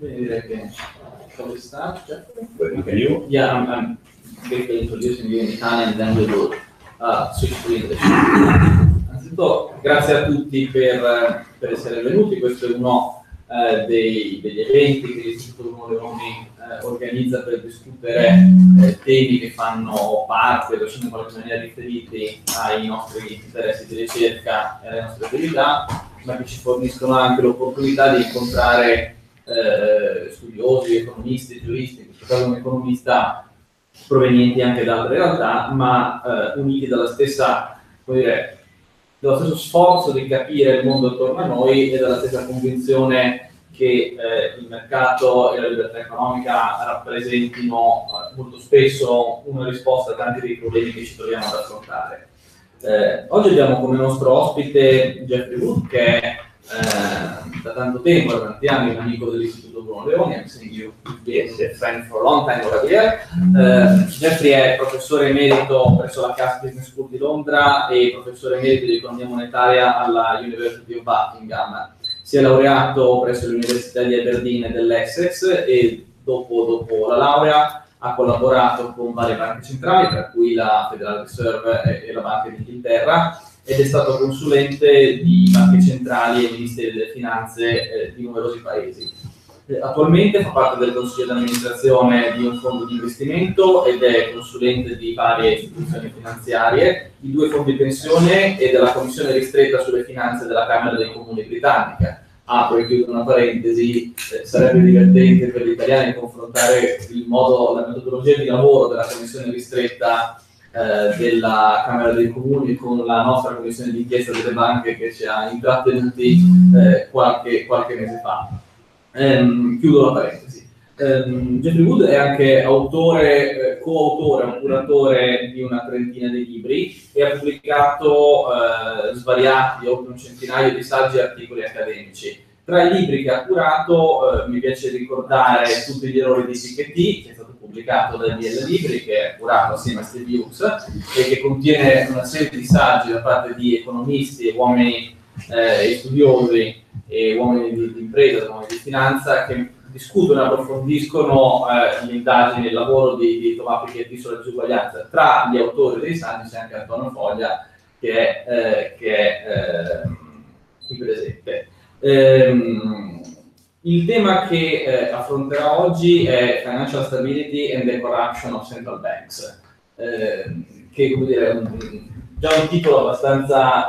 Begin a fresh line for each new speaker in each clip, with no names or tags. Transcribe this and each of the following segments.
Bene, direi che shall we start?
Can you?
Yeah, I'm basically introducing you in Italian, then we will switch to English. Innanzitutto, grazie a tutti per essere venuti. Questo è uno degli eventi che l'Istituto Bruno Leoni organizza per discutere temi che fanno parte o sono in qualche maniera riferiti ai nostri interessi di ricerca e alle nostre attività, ma che ci forniscono anche l'opportunità di incontrare studiosi, economisti, giuristi, in questo caso un economista, provenienti anche da altre realtà, ma uniti dalla stessa, come dire, dello stesso sforzo di capire il mondo attorno a noi e dalla stessa convinzione che il mercato e la libertà economica rappresentino molto spesso una risposta a tanti dei problemi che ci troviamo ad affrontare. Oggi abbiamo come nostro ospite Geoffrey Wood, che è da tanto tempo, da tanti anni, un amico dell'Istituto Bruno Leoni. I'm saying you've been a friend for a long time over here. Geoffrey è professore emerito presso la Cass Business School di Londra e professore emerito di economia monetaria alla University of Buckingham. Si è laureato presso l'Università di Aberdeen e dell'Essex e dopo la laurea ha collaborato con varie banche centrali, tra cui la Federal Reserve e la Banca d'Inghilterra, ed è stato consulente di banche centrali e ministeri delle finanze di numerosi paesi. Attualmente fa parte del consiglio di amministrazione di un fondo di investimento ed è consulente di varie istituzioni finanziarie, di 2 fondi di pensione e della commissione ristretta sulle finanze della Camera dei Comuni britannica. Apro e chiudo una parentesi, sarebbe divertente per gli italiani confrontare la metodologia di lavoro della commissione ristretta della Camera dei Comuni con la nostra commissione di inchiesta delle banche che ci ha intrattenuti qualche mese fa. Chiudo la parentesi. Geoffrey Wood è anche autore, coautore, un curatore di una trentina di libri e ha pubblicato svariati, oltre un centinaio di saggi e articoli accademici. Tra i libri che ha curato mi piace ricordare Tutti gli errori di Piketty, che è stato pubblicato da IBL Libri, che è curato assieme a Steve Hughes e che contiene una serie di saggi da parte di economisti e uomini e studiosi e uomini di impresa, uomini di finanza, che discutono e approfondiscono le indagini e il lavoro di Thomas Piketty sulla disuguaglianza. Tra gli autori dei saggi c'è anche Antonio Foglia, che è qui presente. Il tema che affronterà oggi è Financial Stability and the Corruption of Central Banks, che, come dire, già un titolo abbastanza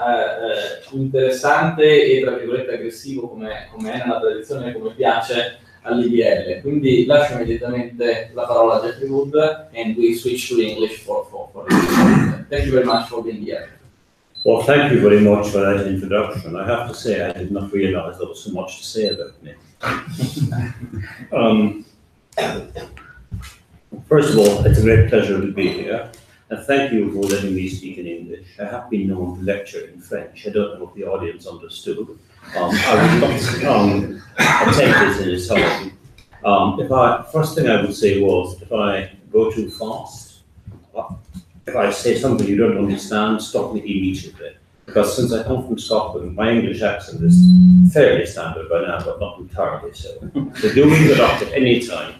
interessante e, tra virgolette, aggressivo come è nella tradizione e come piace all'IBL. Quindi lascio immediatamente la parola a Geoffrey Wood and we switch to English for Thank you very much for being here.
Well, thank you very much for that introduction. I have to say, I did not realize there was so much to say about me. First of all, it's a great pleasure to be here, and thank you for letting me speak in English. I have been known to lecture in French. I don't know if the audience understood. I would not attempt this in Italian. First thing I would say was, if I go too fast, if I say something you don't understand, stop me immediately. Because since I come from Scotland, my English accent is fairly standard by now, but not entirely so. So do interrupt at any time.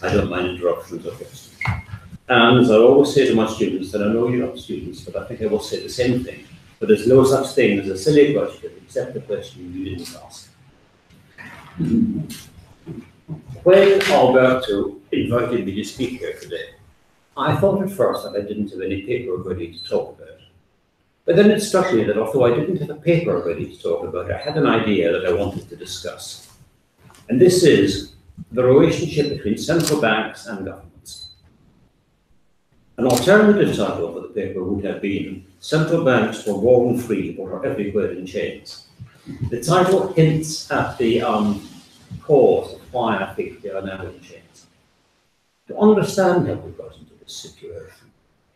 I don't mind interruptions, of course. And as I always say to my students, and I know you're not students, but I think I will say the same thing, but there's no such thing as a silly question, except the question you didn't ask. When Alberto invited me to speak here today, I thought at first that I didn't have any paper ready to talk about. But then it struck me that although I didn't have a paper ready to talk about, I had an idea that I wanted to discuss. And this is the relationship between central banks and governments. An alternative title for the paper would have been Central Banks Were Born Free but Are Everywhere in Chains. The title hints at the cause of why I think they are now in chains. To understand how we got into this situation,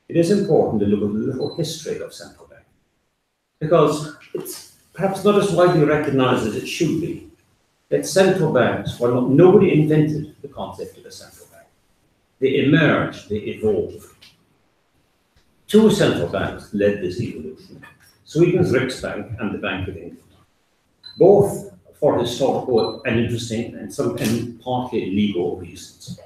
it is important to look at the little history of central banks, because it's perhaps not as widely recognized as it should be that central banks were not, nobody invented the concept of a central bank. They emerged, they evolved. 2 central banks led this evolution, Sweden's Riksbank and the Bank of England. Both for historical and interesting and partly legal reasons.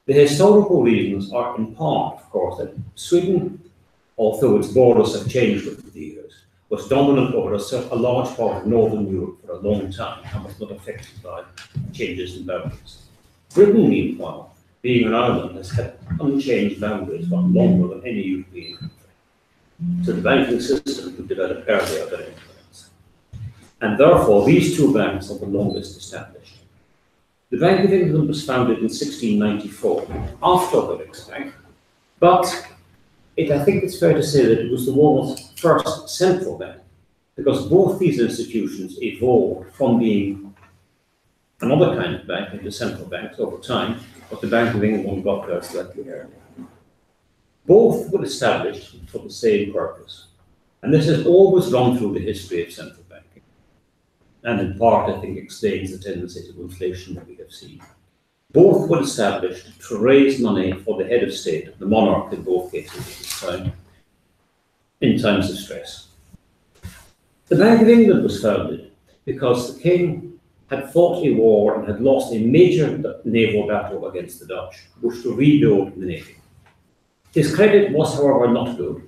The historical reasons are in part, of course, that Sweden, although its borders have changed over the years, was dominant over a large part of Northern Europe for a long time and was not affected by changes in boundaries. Britain, meanwhile, being an island, has had unchanged boundaries for longer than any European country. So the banking system could develop earlier than anything else. And therefore, these two banks are the longest established. The Bank of England was founded in 1694, after the Riksbank, but I think it's fair to say that it was the world's first central bank, because both these institutions evolved from being another kind of bank into central banks over time, but the Bank of England got there slightly earlier. Both were established for the same purpose, and this has always run through the history of central banking, and in part, I think, explains the tendencies of inflation that we have seen. Both were established to raise money for the head of state, the monarch in both cases at this time, in times of stress. The Bank of England was founded because the king had fought a war and had lost a major naval battle against the Dutch, wished to rebuild the navy. His credit was, however, not good.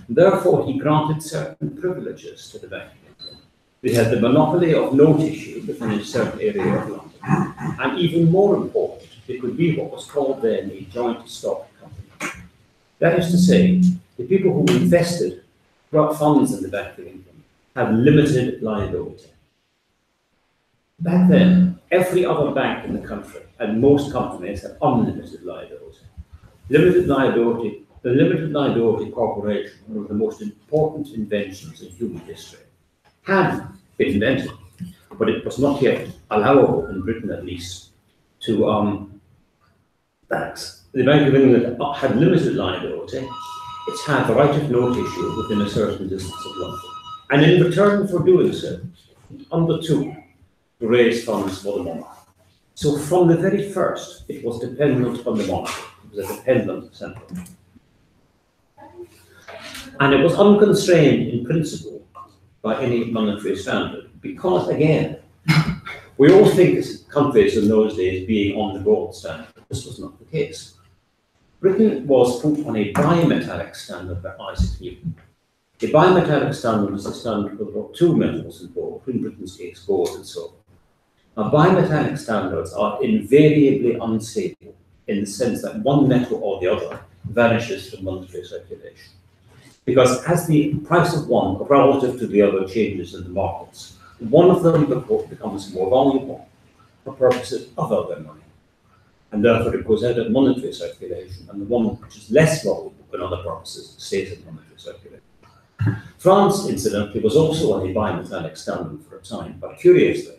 Therefore, he granted certain privileges to the Bank of England. They had the monopoly of note issue within a certain area of London. And even more important, it could be what was called then a joint stock company. That is to say, the people who invested funds in the Bank of England had limited liability. Back then, every other bank in the country and most companies had unlimited liability. The limited liability corporation, one of the most important inventions in human history, had been invented, but it was not yet allowable, in Britain at least, to banks. The Bank of England had limited liability. It had the right of note issue within a certain distance of London. And in return for doing so, it undertook to raise funds for the monarch. So from the very first, it was dependent on the monarch. It was a dependent central bank. And it was unconstrained in principle by any monetary standard, because again, we all think countries in those days being on the gold standard. This was not the case. Britain was put on a bimetallic standard by Isaac Newton. A bimetallic standard is a standard with two metals involved, in Britain's case, gold and silver. Now, bimetallic standards are invariably unstable in the sense that one metal or the other vanishes from monetary circulation. Because as the price of one relative to the other changes in the markets, one of them becomes more valuable for purposes other than money. And therefore it goes out of monetary circulation, and the one which is less valuable for other purposes stays in monetary circulation. France, incidentally, was also on a bimetallic standard for a time, but curiously,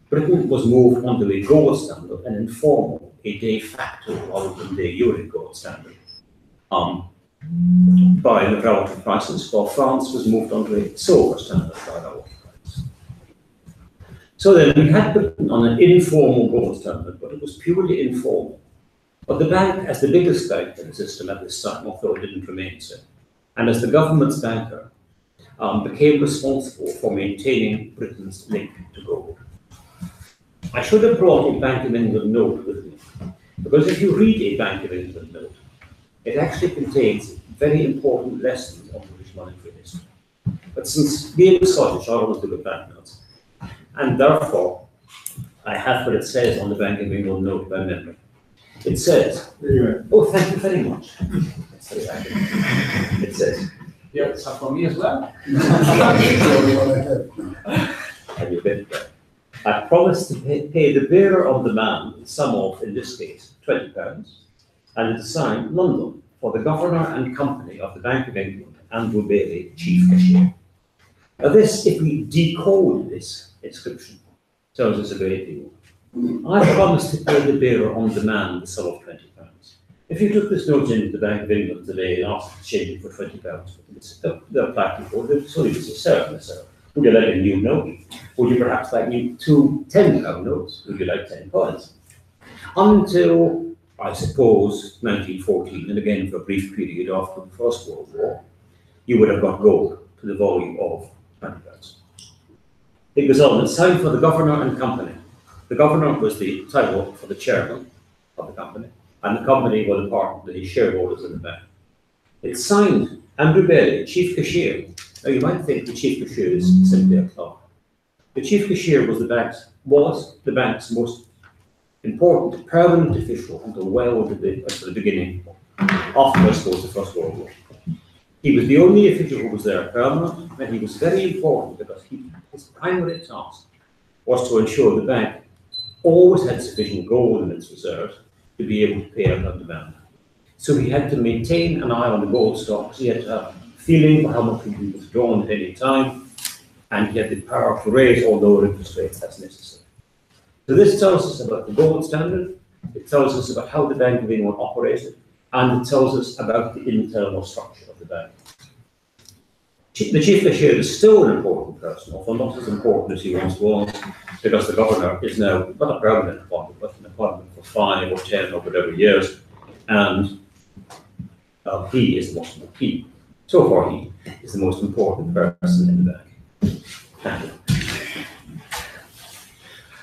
Britain was moved onto a gold standard, an informal, a de facto rather than de jure gold standard, by the relative prices, while France was moved onto a silver standard by relative prices. So then we had Britain on an informal gold standard, but it was purely informal. But the bank, as the biggest bank in the system at this time, although it didn't remain so, and as the government's banker, became responsible for maintaining Britain's link to gold. I should have brought a Bank of England note with me, because if you read a Bank of England note, it actually contains very important lessons on British monetary history. But since being Scottish, I always do with banknotes, and therefore I have what it says on the Bank of England note by memory. It says, oh, thank you very much. It says,
yeah, it's for me as well.
Have you been there? I promise to pay the bearer of the man the sum of, in this case, £20, and to sign London for the governor and company of the Bank of England, Andrew Bailey, chief cashier. Now this, if we decode this inscription, tells us a great deal. I promise to pay the bearer on demand the sum of £20. If you took this note into the Bank of England today and asked to change it for £20, they're practical, they're so easy to serve. Would you like a new note? Would you perhaps like two £10 notes? Would you like 10 pounds? Until, I suppose, 1914, and again for a brief period after the First World War, you would have got gold to the volume of £20. It goes on, it's signed for the governor and company. The governor was the title for the chairman of the company, and the company were the part of the shareholders in the bank. It's signed Andrew Bailey, chief cashier. Now you might think the chief cashier is simply a clerk. The chief cashier was the bank's most important permanent official until well into the beginning, after, I suppose, the First World War. He was the only official who was there permanent, and he was very important because his primary task was to ensure the bank always had sufficient gold in its reserves to be able to pay out on demand. So he had to maintain an eye on the gold stocks. He had to have a feeling for how much could be withdrawn at any time, and he had the power to raise or lower interest rates as necessary. So this tells us about the gold standard, it tells us about how the Bank of England operated, and it tells us about the internal structure of the bank. The chief cashier is still an important person, although not as important as he once was, because the governor is now not a permanent appointment, but an appointment for 5 or 10 or whatever years, and he is the most important. So far, he is the most important person in the bank.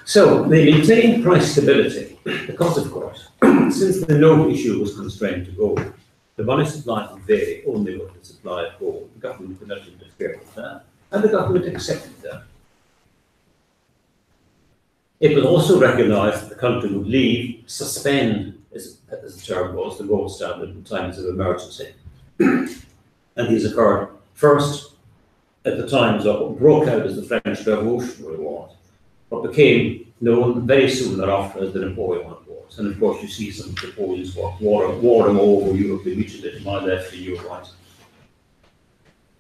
So they maintain price stability because, of course, since the note issue was constrained to gold, the money supply could vary only with the supply of gold. The government could not interfere with that, and the government accepted that. It was also recognised that the country would suspend, as the term was, the gold standard in times of emergency. And these occurred first at the times of what broke out as the French Revolutionary Wars, but became known very soon thereafter as the Napoleonic Wars. And of course, you see some of Napoleon's warring over Europe immediately to my left and your right.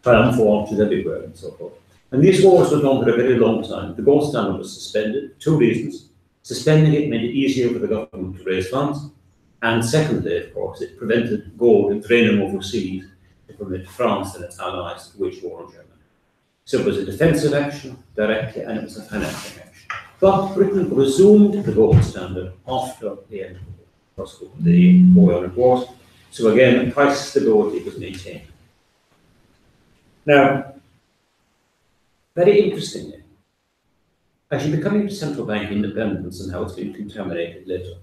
Triumphal arches everywhere and so forth. And these wars went on for a very long time. The gold standard was suspended, 2 reasons. Suspending it made it easier for the government to raise funds. And secondly, of course, it prevented gold draining overseas to permit France and its allies to wage war on Germany. So it was a defensive action directly, and it was a financing action. But Britain resumed the gold standard after the end of the Napoleonic Wars. So again, price stability was maintained. Now, very interestingly, as you become a central bank independence and how it's been contaminated later,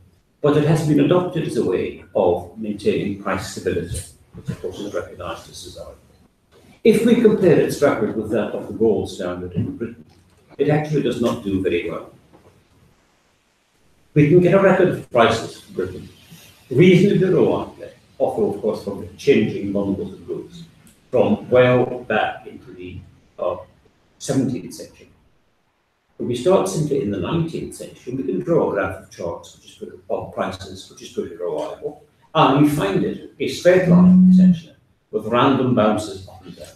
but it has been adopted as a way of maintaining price stability, which of course is recognised as desirable. If we compare its record with that of the gold standard in Britain, it actually does not do very well. We can get a record of prices for Britain reasonably reliably, although of course from the changing bundles of goods, from well back into the 17th century. If we start simply in the 19th century, we can draw a graph of charts of prices, which is pretty reliable, and we find it a straight line, essentially, with random bounces up and down.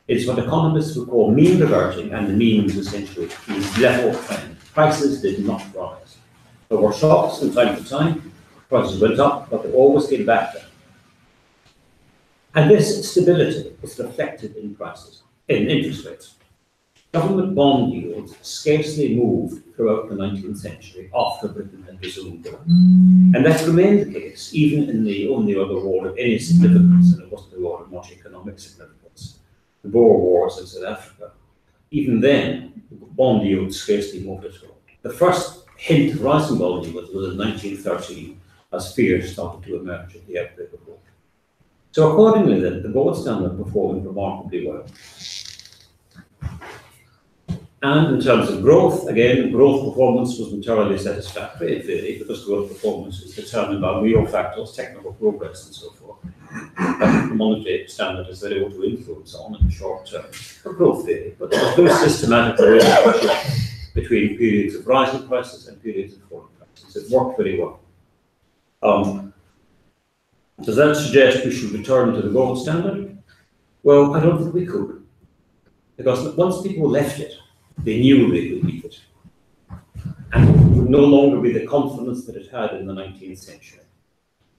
It's what economists would call mean reverting, and the mean is essentially is level trend. Prices did not rise. There were shocks from time to time, prices went up, but they always came back down. And this stability is reflected in prices, in interest rates. Government bond yields scarcely moved throughout the 19th century after Britain had resumed war. And that remained the case even in the only other war of any significance, and it wasn't a war of much economic significance, the Boer Wars in South Africa. Even then, bond yields scarcely moved at all. The first hint of rising bond yields was in 1913, as fears started to emerge at the outbreak of war. So accordingly then, the gold standard performed remarkably well. And in terms of growth, again, growth performance was entirely satisfactory, in theory, because growth performance is determined by real factors, technical progress, and so forth. That the monetary standard has very little influence on in the short term for growth theory, but there's no systematic relationship between periods of rising prices and periods of falling prices. It worked very well. Does that suggest we should return to the gold standard? Well, I don't think we could, because once people left it, they knew they would leave it. And it would no longer be the confidence that it had in the 19th century.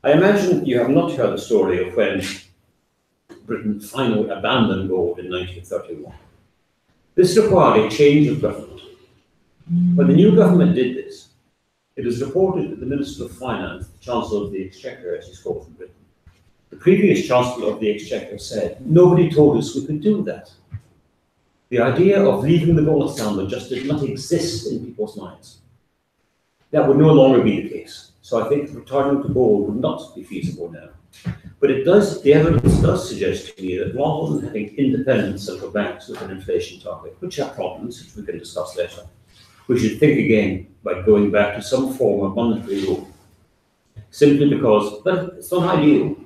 I imagine you have not heard the story of when Britain finally abandoned gold in 1931. This required a change of government. When the new government did this, it is reported that the Minister of Finance, the Chancellor of the Exchequer, as he's called in Britain, the previous Chancellor of the Exchequer said, nobody told us we could do that. The idea of leaving the gold standard just did not exist in people's minds. That would no longer be the case. So I think returning to gold would not be feasible now. But the evidence does suggest to me that rather than having independent central banks with an inflation target, which are problems, which we can discuss later, we should think again about going back to some form of monetary rule. Simply because, well, it's not ideal,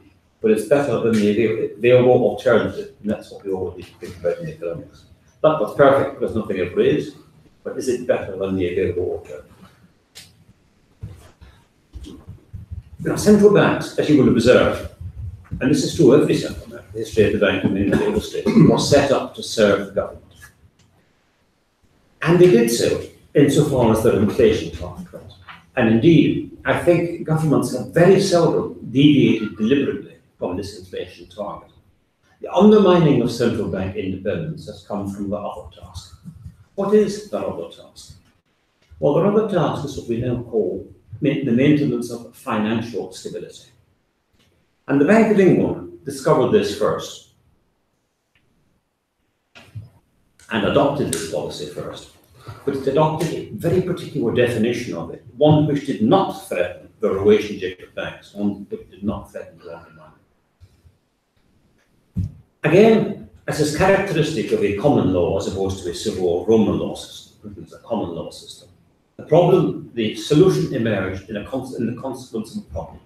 but it's better than the available alternative, and that's what we all need to think about in economics. Not what's perfect, because nothing ever is, but is it better than the available alternative? Now, central banks, as you will observe, and this is true of every central bank, the history of the bank and the real estate, were set up to serve the government. And they did so, insofar as their inflation target went. And indeed, I think governments have very seldom deviated deliberately from this inflation target. The undermining of central bank independence has come from the other task. What is that other task? Well, the other task is what we now call the maintenance of financial stability. And the Bank of England discovered this first and adopted this policy first. But it adopted a very particular definition of it, one which did not threaten the relationship with banks, one which did not threaten to undermine it. Again, as is characteristic of a common law as opposed to a civil or Roman law system, Britain is a common law system, the solution emerged in the consequence of a problem.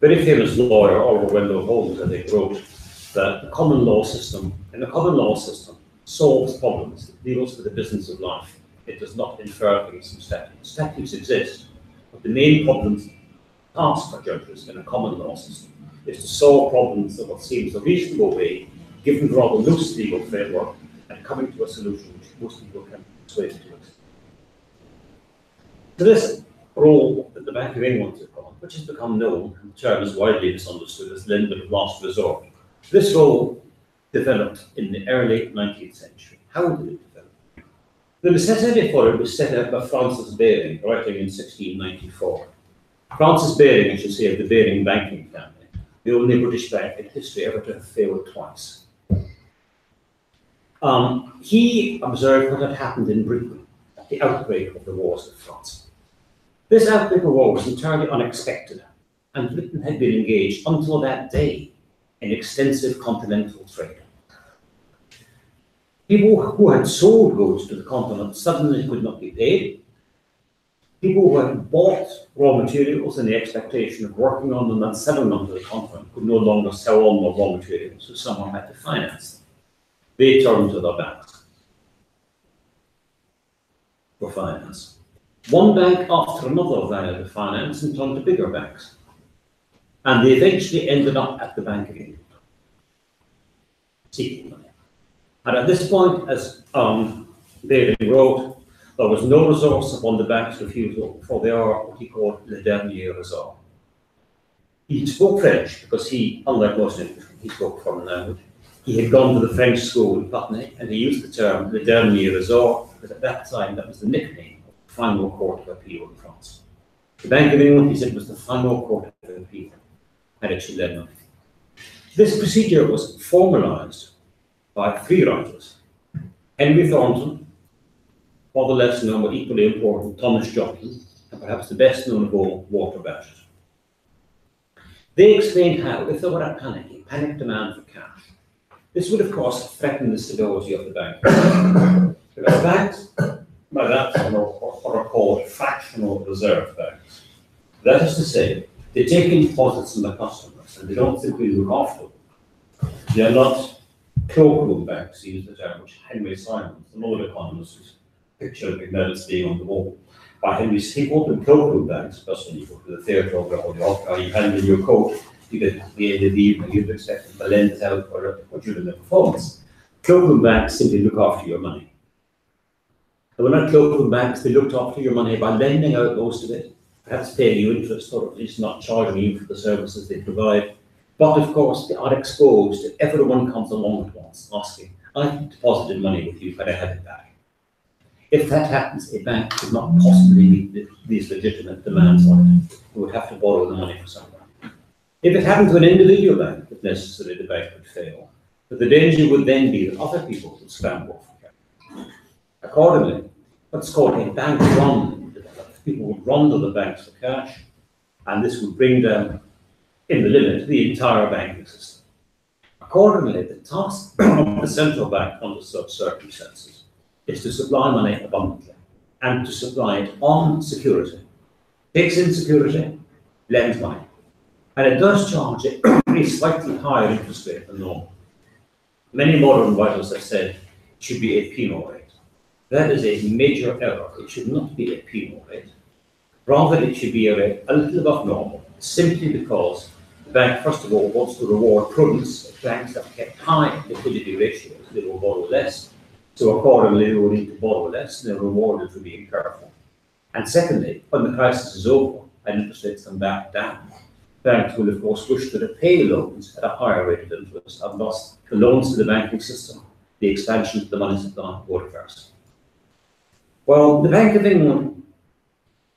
Very famous lawyer Oliver Wendell Holmes, I think, wrote that the common law system, solves problems, it deals with the business of life. It does not infer things from statutes. Statutes exist, but the main problems asked for judges in a common law system is to solve problems of what seems a reasonable way, given the rather loose legal framework, and coming to a solution which most people can persuade to accept. So this role that the Bank of England took on, which has become known, and the term is widely misunderstood as lender of last resort, this role developed in the early 19th century. How did it develop? The necessity for it was set out by Francis Baring, writing in 1694. Francis Baring, I should say, of the Baring banking family, the only British bank in history ever to have failed twice. He observed what had happened in Britain at the outbreak of the wars of France. This outbreak of war was entirely unexpected, and Britain had been engaged until that day in extensive continental trade. People who had sold goods to the continent suddenly could not be paid. People who had bought raw materials in the expectation of working on them and selling them to the continent could no longer sell on the raw materials, so someone had to finance them. They turned to their banks for finance. One bank after another ran out of finance and turned to bigger banks. And they eventually ended up at the Bank of England, seeking money. And at this point, as Baring wrote, there was no resource upon the bank's refusal, for they are what he called le dernier resort. He spoke French because he, unlike most Englishmen, he spoke foreign language. He had gone to the French school in Putney, and he used the term le dernier resort because at that time that was the nickname of the final court of appeal in France. The Bank of England, he said, was the final court of appeal, and it should lend money. This procedure was formalised by three writers: Henry Thornton, rather less known but equally important Thomas Johnson, and perhaps the best known of all, Walter Bagehot. They explained how, if there were a panic demand for cash, this would of course threaten the stability of the bank. Because banks, by that time, are called fractional reserve banks. That is to say, they take in deposits from their customers and they don't simply look after them. They are not cloakroom banks, he used the term, which Henry Simons, another economist, whose picture of big medals being on the wall. By Henry, he called them cloakroom banks, because when you go to the theatre or the opera, you hand in your coat, you get at the end of the evening, you'd expect them to lend it out or during the performance. Cloakroom banks simply look after your money. And when not cloakroom banks, they looked after your money by lending out most of it, perhaps paying you interest, or at least not charging you for the services they provide. But of course, they are exposed to everyone comes along at once asking, I deposited money with you, but I have it back. If that happens, a bank could not possibly meet these legitimate demands on it. It would have to borrow the money from somewhere. If it happened to an individual bank, if necessary, the bank would fail. But the danger would then be that other people would scramble for cash. Accordingly, what's called a bank run developed. People would run to the banks for cash, and this would bring down, in the limit, the entire banking system. Accordingly, the task of the central bank under such circumstances is to supply money abundantly and to supply it on security. Takes in security, lends money. And it does charge a slightly higher interest rate than normal. Many modern writers have said it should be a penal rate. That is a major error. It should not be a penal rate. Rather, it should be a rate a little above normal, simply because the bank, first of all, wants to reward prudence. Banks have kept high liquidity ratios, they will borrow less. So accordingly, they will need to borrow less, and they're rewarded for being careful. And secondly, when the crisis is over and interest rates come back down, banks will, of course, wish to repay loans at a higher rate of interest, and thus the loans to the banking system, the expansion of the money supply, go reverse. Well, the Bank of England,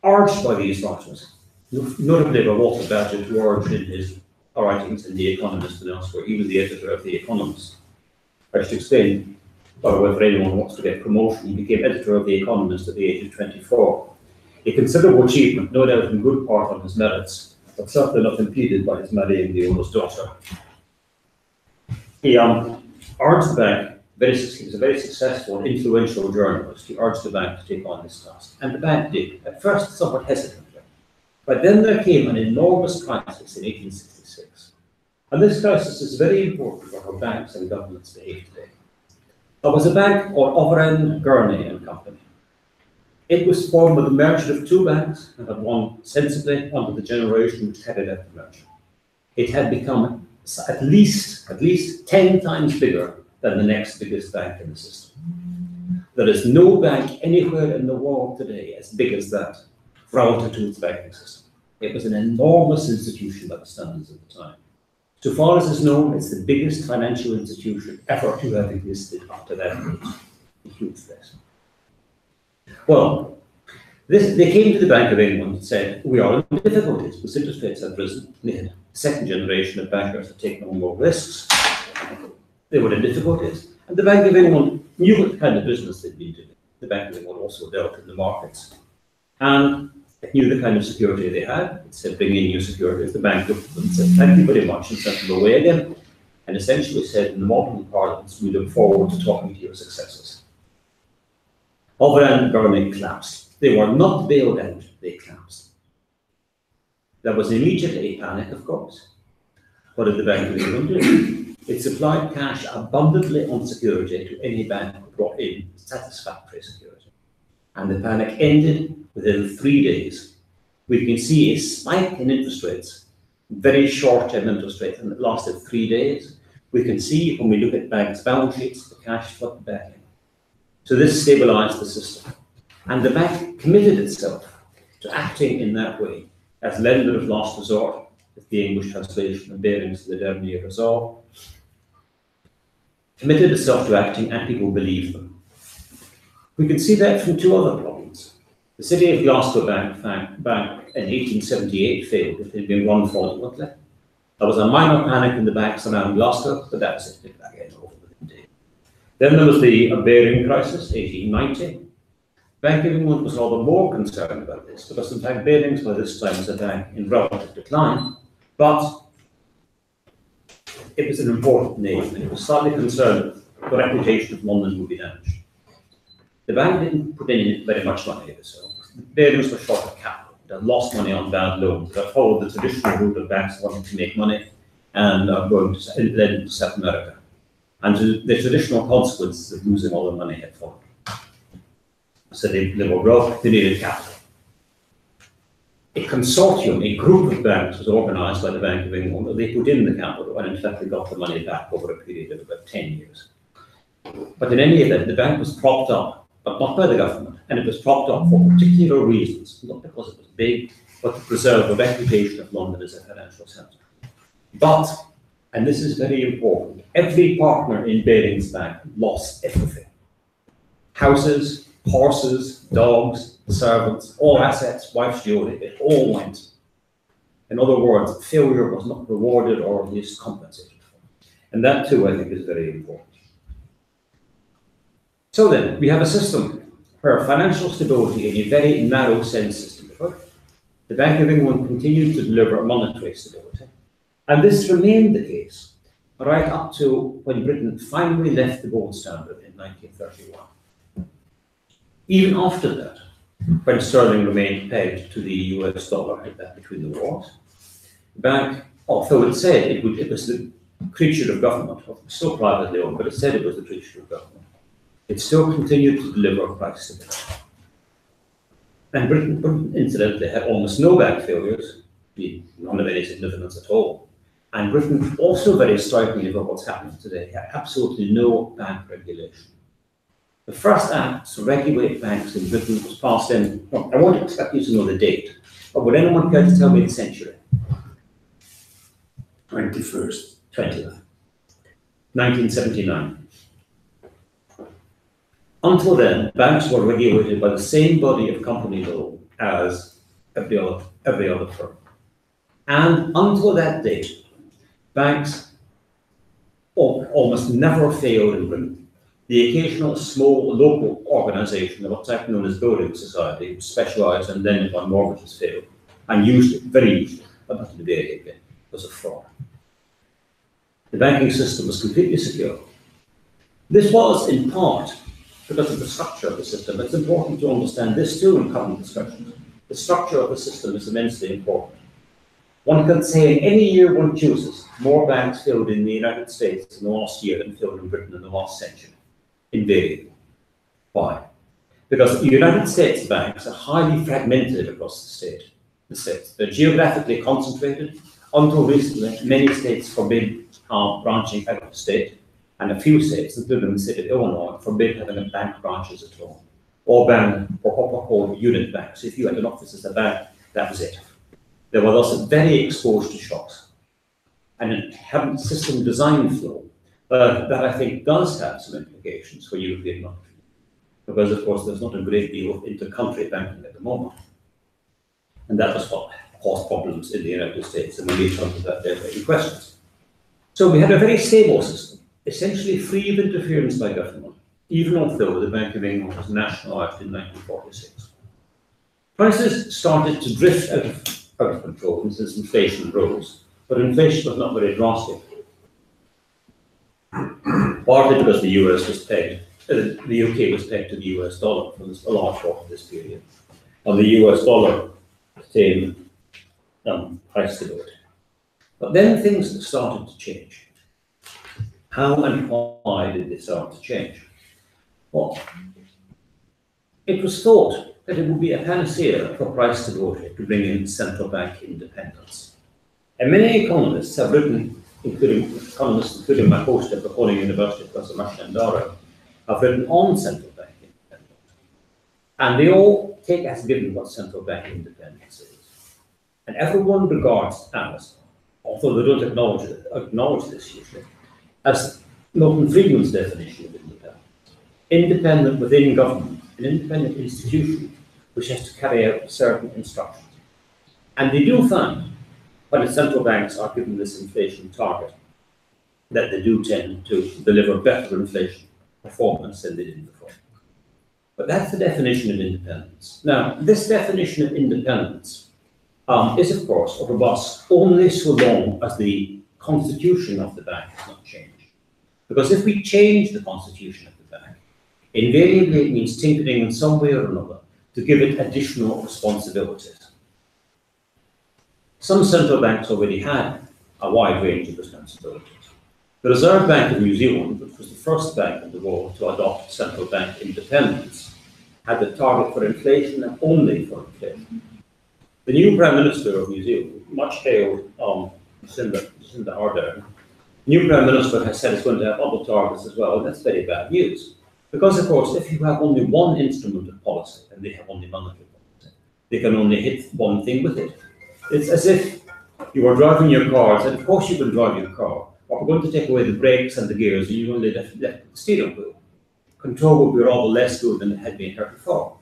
urged by these writers, notably by Walter Badger, who urged in his writings in The Economist and elsewhere, even the editor of The Economist. I should explain, by the way, for anyone who wants to get promotion, he became editor of The Economist at the age of 24. A considerable achievement, no doubt in good part on his merits, but certainly not impeded by his marrying the owner's daughter. He urged the bank, he was a very successful and influential journalist. He urged the bank to take on this task, and the bank did, at first somewhat hesitantly. But then there came an enormous crisis in 1866. And this crisis is very important for how banks and governments behave today. There was a bank called Overend, Gurney and Company. It was formed with the merger of two banks and had won sensibly under the generation which carried out the merger. It had become at least 10 times bigger than the next biggest bank in the system. There is no bank anywhere in the world today as big as that relative to its banking system. It was an enormous institution by the standards of the time. So far as is known, it's the biggest financial institution ever to have existed up to that date. A huge place. Well, they came to the Bank of England and said, we are in difficulties because interest rates have risen. They had a second generation of bankers had taken on more risks. They were in difficulties. And the Bank of England knew what kind of business they'd been doing. The Bank of England also dealt in the markets. And it knew the kind of security they had. It said, bring in new securities. The bank looked at them and said, thank you very much, and sent them away again. And essentially said, in the modern parlance, we look forward to talking to your successors. Overend Gurney collapsed. They were not bailed out, they collapsed. There was immediately a panic, of course. What did the Bank of England do? It supplied cash abundantly on security to any bank who brought in satisfactory security. And the panic ended within 3 days. We can see a spike in interest rates, very short-term interest rates, and it lasted 3 days. We can see when we look at banks' balance sheets, the cash flooded back in. So this stabilized the system. And the bank committed itself to acting in that way as lender of last resort, with the English translation and bearings to the dernier resort. Committed itself to acting, and people believed them. We can see that from two other problems. The city of Glasgow Bank in 1878 failed. It had been run fraudulently. There was a minor panic in the banks around Glasgow, but that was it again over within days. Then there was the bearing crisis, 1890. Bank of England was rather more concerned about this, because in fact Bearings by this time was a bank in relative decline, but it was an important name, and it was slightly concerned that the reputation of London would be damaged. The bank didn't put in very much money, so Bearings were short of capital. They had lost money on bad loans. They followed the traditional route of banks wanting to make money and are going to lend to South America. And the traditional consequences of losing all the money had followed. So they were broke, they needed capital. A consortium, a group of banks was organised by the Bank of England. They put in the capital, and in fact they got the money back over a period of about 10 years. But in any event, the bank was propped up, but not by the government, and it was propped up for particular reasons, not because it was big, but to preserve the reputation of London as a financial centre. But, and this is very important, every partner in Bearings Bank lost everything. Houses, horses, dogs, servants, all assets, wife's jewelry, it all went. In other words, failure was not rewarded or at least compensated for. And that too, I think, is very important. So then, we have a system where financial stability in a very narrow sense is delivered. The Bank of England continued to deliver monetary stability. And this remained the case right up to when Britain finally left the gold standard in 1931. Even after that, when sterling remained pegged to the US dollar between the wars, the bank, although it said it was the creature of government, still privately owned, but it said it was the creature of government, it still continued to deliver price stability. And Britain, incidentally, had almost no bank failures, none of any significance at all. And Britain, also very strikingly about what's happening today, had absolutely no bank regulation. The first act to regulate banks in Britain was passed in, well, I won't expect you to know the date, but would anyone care to tell me the century?
21st.
20th. 1979. Until then, banks were regulated by the same body of company law as every other firm. And until that date, banks almost never failed in Britain. The occasional small local organisation of what's known as building society, specialised and then on mortgages failed, and usually, very usually, but not in the very again, was a fraud. The banking system was completely secure. This was, in part, because of the structure of the system. It's important to understand this too in common discussions. The structure of the system is immensely important. One can say in any year one chooses, more banks failed in the United States in the last year than failed in Britain in the last century. Invariably. Why? Because the United States banks are highly fragmented across the states. They're geographically concentrated. Until recently, many states forbid branching out of the state, and a few states, including the state of Illinois, forbid having a bank branches at all, or ban what were called unit banks. If you had an office as a bank, that was it. They were thus very exposed to shocks. And an inherent system design flaw that I think does have some implications for European monetary, because of course there's not a great deal of inter-country banking at the moment. And that was what caused problems in the United States, and we come to that there in questions. So we had a very stable system, essentially free of interference by government, even although the Bank of England was nationalised in 1946. Prices started to drift out of control since inflation rose, but inflation was not very drastic. Partly because the US was pegged, the UK was pegged to the US dollar for a large part of this period. And the US dollar attained price stability. But then things started to change. How and why did they start to change? Well, it was thought that it would be a panacea for price stability to bring in central bank independence. And many economists have written, including my host at the Holy University, Professor Stagnaro, have written on central bank independence. And they all take as given what central bank independence is. And everyone regards as, although they don't acknowledge this usually, as Milton Friedman's definition of independence. Independent within government, an independent institution which has to carry out certain instructions. And they do find, when the central banks are given this inflation target, that they do tend to deliver better inflation performance than they did before. But that's the definition of independence. Now, this definition of independence is, of course, robust only so long as the constitution of the bank is not changed. Because if we change the constitution of the bank, invariably it means tinkering in some way or another to give it additional responsibilities. Some central banks already had a wide range of responsibilities. The Reserve Bank of New Zealand, which was the first bank in the world to adopt central bank independence, had the target for inflation and only for inflation. The new Prime Minister of New Zealand, much hailed Jacinda Ardern, the new Prime Minister has said it's going to have other targets as well, and that's very bad news. Because, of course, if you have only one instrument of policy, and they have only monetary policy, they can only hit one thing with it. It's as if you were driving your car, and of course you can drive your car, but we're going to take away the brakes and the gears, and you only left the steering wheel. Control will be rather less good than it had been here before.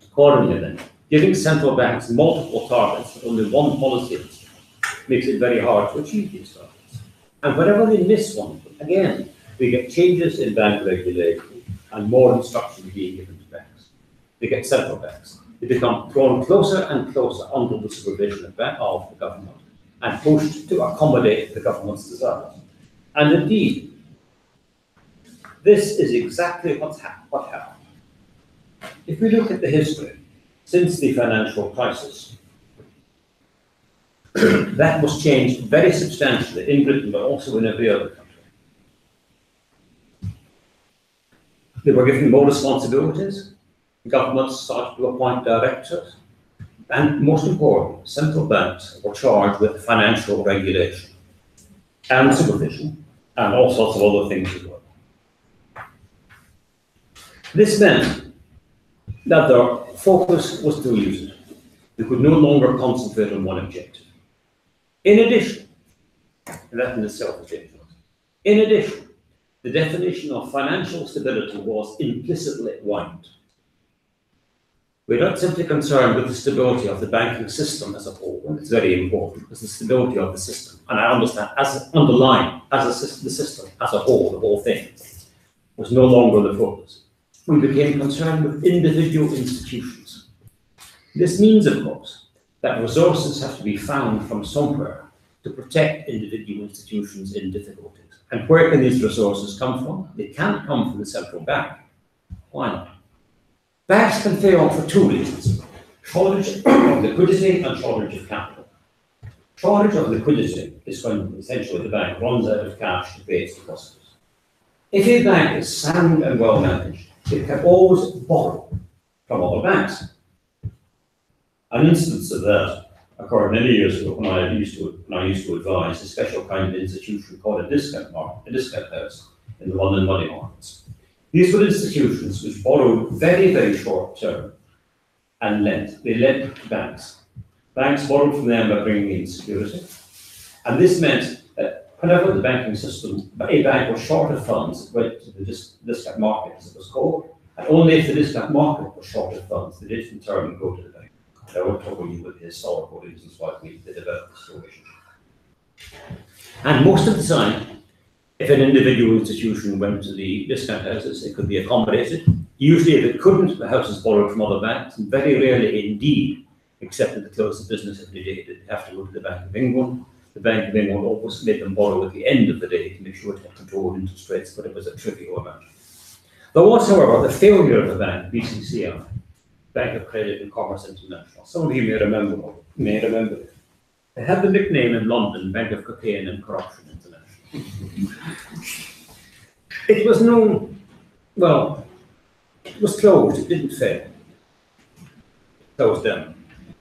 Accordingly then, giving central banks multiple targets with only one policy makes it very hard to achieve these targets. And whenever they miss one, again, we get changes in bank regulation and more instruction being given to banks. They get central banks. They become drawn closer and closer under the supervision of the government and pushed to accommodate the government's desires. And indeed, this is exactly what happened. If we look at the history since the financial crisis, that was changed very substantially in Britain, but also in every other country. They were given more responsibilities. Governments started to appoint directors. And most important, central banks were charged with financial regulation and supervision and all sorts of other things as well. This meant that their focus was diluted. They could no longer concentrate on one objective. In addition, and that in itself is dangerous, in addition, the definition of financial stability was implicitly widened. We're not simply concerned with the stability of the banking system as a whole, and it's very important, it's the stability of the system. And I understand, the system as a whole, the whole thing, was no longer the focus. We became concerned with individual institutions. This means, of course, that resources have to be found from somewhere to protect individual institutions in difficulties. And where can these resources come from? They can't come from the central bank. Why not? Banks can fail for two reasons: shortage of liquidity and shortage of capital. Shortage of liquidity is when essentially the bank runs out of cash to pay its depositors. If a bank is sound and well managed, it can always borrow from other banks. An instance of that occurred many years ago when I used to advise a special kind of institution called a discount house in the London money markets. These were institutions which borrowed very, very short term and lent. They lent to banks. Banks borrowed from them by bringing in security. And this meant that whenever the banking system, a bank was short of funds, it went to the discount market, as it was called. And only if the discount market was short of funds, did it in turn go to the bank. I won't trouble you with the historical reasons why they developed this relationship. And most of the time, if an individual institution went to the discount houses, it could be accommodated. Usually, if it couldn't, the houses borrowed from other banks, and very rarely indeed, except at the close of business every day, they'd have to go to the Bank of England. The Bank of England always made them borrow at the end of the day to make sure it had controlled interest rates, but it was a trivial amount. There was, however, the failure of the bank, BCCI, Bank of Credit and Commerce International. Some of you may remember it. They had the nickname in London, Bank of Cocaine and Corruption International. It was known, well, it was closed, it didn't fail. Closed down.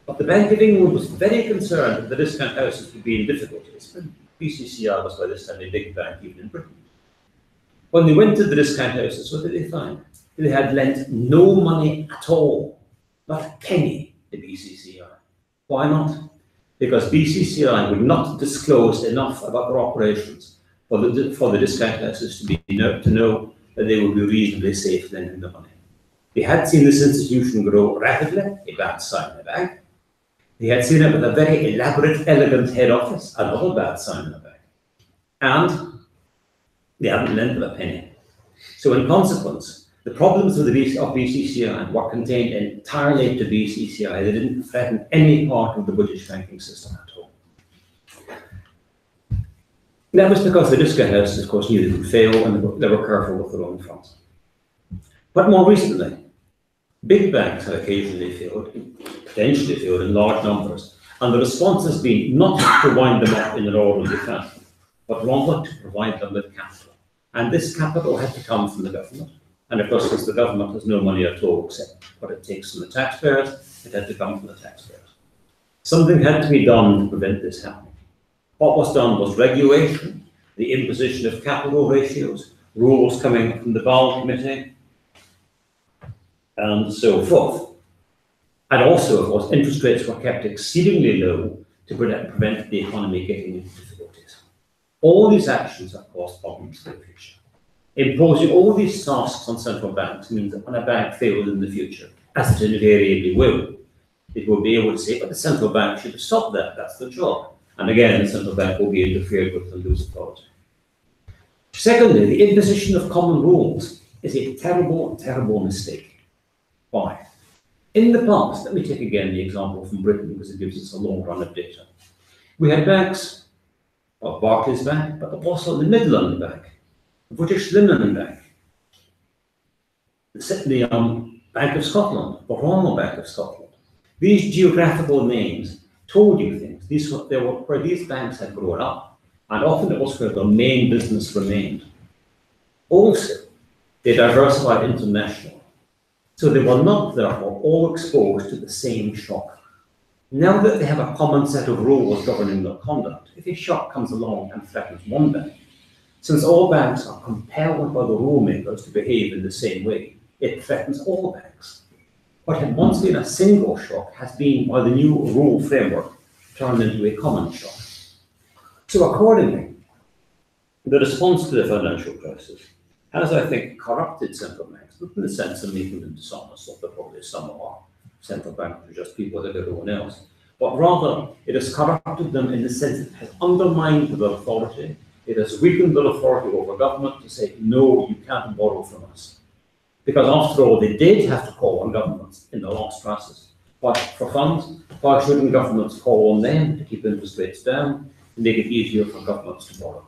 But the Bank of England was very concerned that the discount houses would be in difficulties. BCCI was by this time a big bank, even in Britain. When they went to the discount houses, what did they find? They had lent no money at all, not a penny to BCCI. Why not? Because BCCI would not disclose enough about their operations for the discount houses to know that they would be reasonably safe lending the money. They had seen this institution grow rapidly, a bad sign in a bank. They had seen it with a very elaborate, elegant head office, another bad sign in a bank. And they hadn't lent them a penny. So in consequence, the problems of BCCI were contained entirely to BCCI. They didn't threaten any part of the British banking system at all. That was because the discount houses, of course, knew they would fail and they were careful with their own funds. But more recently, big banks have occasionally failed, potentially failed in large numbers, and the response has been not to wind them up in an orderly fashion, but rather to provide them with capital. And this capital had to come from the government. And of course, since the government has no money at all except what it takes from the taxpayers, it had to come from the taxpayers. Something had to be done to prevent this happening. What was done was regulation, the imposition of capital ratios, rules coming from the Basel Committee, and so forth. And also, of course, interest rates were kept exceedingly low to prevent the economy getting into difficulties. All these actions have caused problems for the future. Imposing all these tasks on central banks means that when a bank fails in the future, as it invariably will, it will be able to say, but the central bank should have stopped that, that's the job. And again, the central bank will be interfered with and lose authority. Secondly, the imposition of common rules is a terrible, terrible mistake. Why? In the past, let me take again the example from Britain because it gives us a long run of data. We had banks, well, Barclays Bank, but also the Midland Bank, the British Linen Bank, the Bank of Scotland, the Royal Bank of Scotland. These geographical names told you things. These were where these banks had grown up, and often it was where their main business remained. Also, they diversified internationally, so they were not therefore all exposed to the same shock. Now that they have a common set of rules governing their conduct, if a shock comes along and threatens one bank, since all banks are compelled by the rule makers to behave in the same way, it threatens all banks. What had once been a single shock has been, by the new rule framework, turned into a common shock. So accordingly, the response to the financial crisis has, I think, corrupted central banks, not in the sense of making them dishonest, or probably some of our central banks are just people like everyone else, but rather it has corrupted them in the sense that it has undermined their authority, it has weakened their authority over government to say, no, you can't borrow from us. Because after all, they did have to call on governments in the last crisis for funds. Why shouldn't governments call on them to keep interest rates down and make it easier for governments to borrow?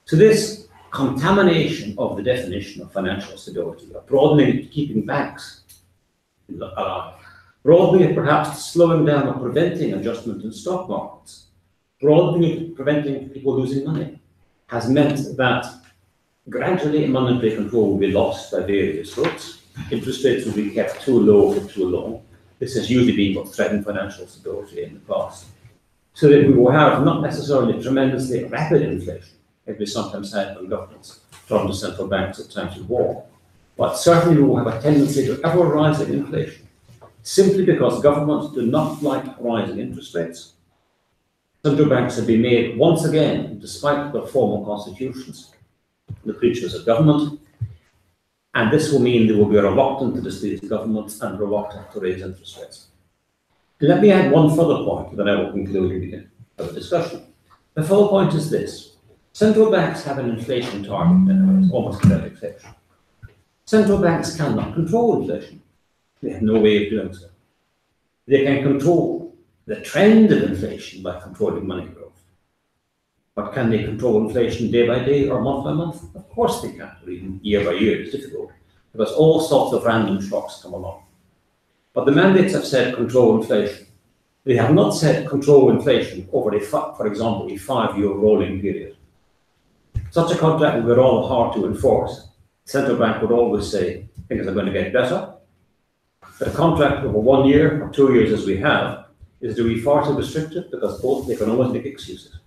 So this contamination of the definition of financial stability, broadening it to keeping banks alive, broadening it perhaps to slowing down or preventing adjustment in stock markets, broadening it to preventing people losing money, has meant that gradually monetary control will be lost by various routes. Interest rates will be kept too low for too long. This has usually been what threatened financial stability in the past. So that we will have not necessarily tremendously rapid inflation, as we sometimes had when governments turned to central banks at times of war, but certainly we will have a tendency to ever rising inflation, simply because governments do not like rising interest rates. Central banks have been made once again, despite their formal constitutions, the creatures of government, and this will mean they will be reluctant to displease governments and reluctant to raise interest rates. Let me add one further point, then I will conclude the discussion. The further point is this: central banks have an inflation target, almost without exception. Central banks cannot control inflation. They have no way of doing so. They can control the trend of inflation by controlling money growth. But can they control inflation day by day or month by month? Of course they can't, or even year by year. It's difficult, because all sorts of random shocks come along. But the mandates have said control inflation. They have not said control inflation over, for example, a 5-year rolling period. Such a contract would be rather hard to enforce. The central bank would always say things are going to get better. But a contract over 1 year or 2 years, as we have, is to be far too restrictive, because both they can always make excuses.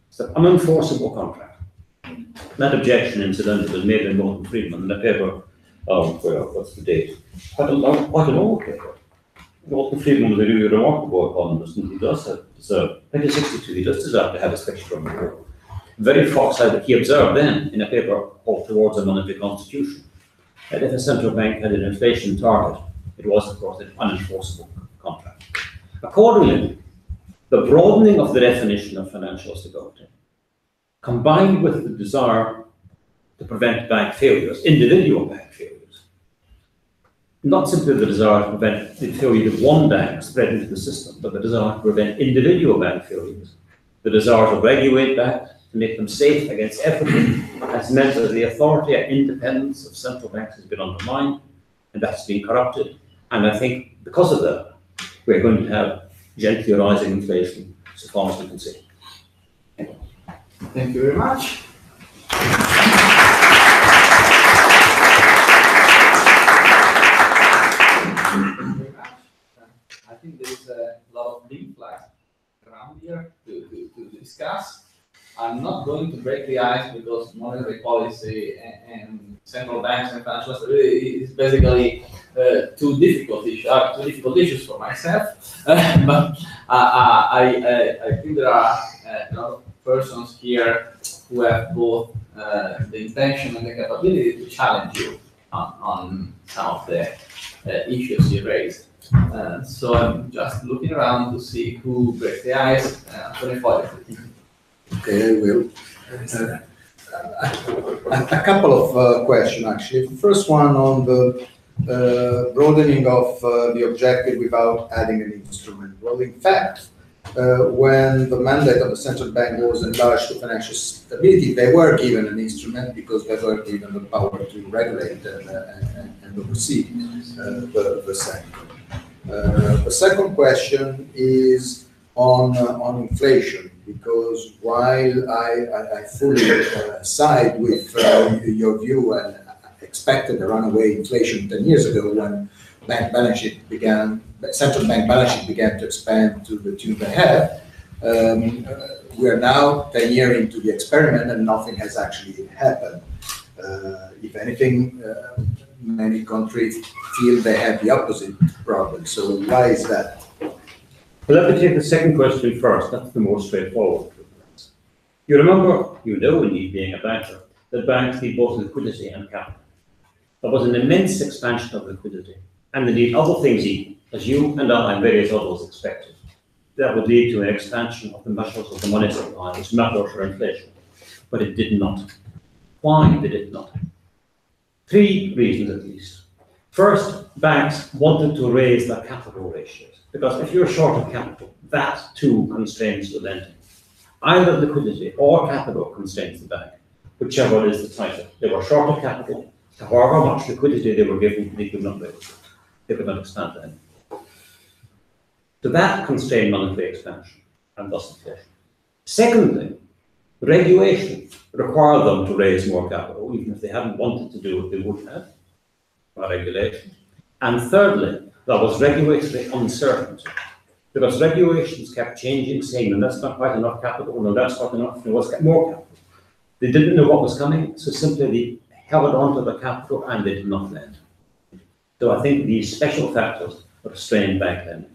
It's an unenforceable contract. That objection, incidentally, was made by Milton Friedman in a paper, what's the date? Quite an old paper. Milton Friedman was a really remarkable economist, and he does deserve, 1962, he does deserve to have a special from the war. Very fox-eyed, he observed then, in a paper called Towards a Monetary Constitution, that if a central bank had an inflation target, it was, of course, an unenforceable contract. Accordingly, the broadening of the definition of financial stability, combined with the desire to prevent bank failures, individual bank failures, not simply the desire to prevent the failure of one bank spreading to the system, but the desire to prevent individual bank failures, the desire to regulate banks, to make them safe against everything, has meant that the authority and independence of central banks has been undermined, and that's been corrupted. And I think because of that, we're going to have gently rising inflation, so far as we can see.
Thank you very much. I think there is a lot of big flags around here to discuss. I'm not going to break the ice, because monetary policy and central banks and financial stability is basically two difficult issues for myself. But I think there are a lot of persons here who have both the intention and the capability to challenge you on some of the issues you raised. So I'm just looking around to see who breaks the ice. Antonio Foglia.
Okay, I will. A couple of questions, actually. The first one on the broadening of the objective without adding an instrument. Well, in fact, when the mandate of the central bank was enlarged to financial stability, they were given an instrument because they were given the power to regulate and oversee the sector. The second question is on inflation, because while I fully side with your view and expected a runaway inflation 10 years ago when central bank balance sheet began to expand to the tune they have, we are now 10 years into the experiment and nothing has actually happened. If anything, many countries feel they have the opposite problem. So why is that?
Well, let me take the second question first. That's the more straightforward. You remember, you know, indeed, being a banker, that banks need both liquidity and capital. There was an immense expansion of liquidity, and indeed other things equal, as you and I and various others expected. That would lead to an expansion of the measures of the money supply, which matter for inflation. But it did not. Why did it not? Three reasons at least. First, banks wanted to raise their capital ratios, because if you're short of capital, that too constrains the lending. Either liquidity or capital constrains the bank, whichever is the tighter. They were short of capital, however much liquidity they were given, they could not raise it. They could not expand them. So that constrained monetary expansion and thus inflation. Secondly, regulation required them to raise more capital, even if they hadn't wanted to do it, they would have, by regulation. And thirdly, there was regulatory uncertainty, because regulations kept changing, saying, no, that's not quite enough capital, no, that's not enough, no, let's get more capital. They didn't know what was coming, so simply they held on to the capital and they did not lend. So I think these special factors restrained bank lending.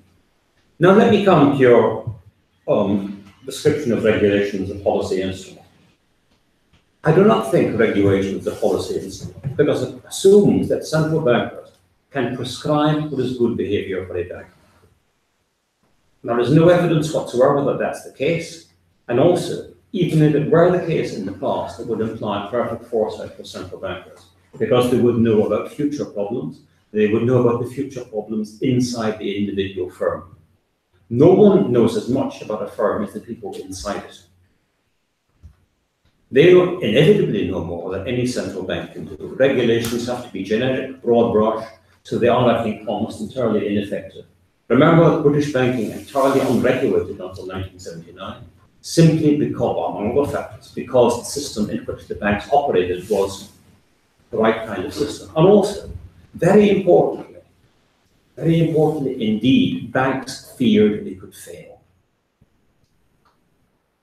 Now let me come to your description of regulation as a policy instrument. I do not think regulation is a policy instrument, because it assumes that central bankers can prescribe what is good behavior for a bank. There is no evidence whatsoever that that's the case, and also, even if it were the case in the past, it would imply perfect foresight for central bankers, because they would know about future problems, they would know about the future problems inside the individual firm. No one knows as much about a firm as the people inside it. They will inevitably know more than any central bank can do. Regulations have to be generic, broad brush, so they are, I think, almost entirely ineffective. Remember, British banking entirely unregulated until 1979, simply because, among other factors, because the system in which the banks operated was the right kind of system. And also, very importantly indeed, banks feared they could fail.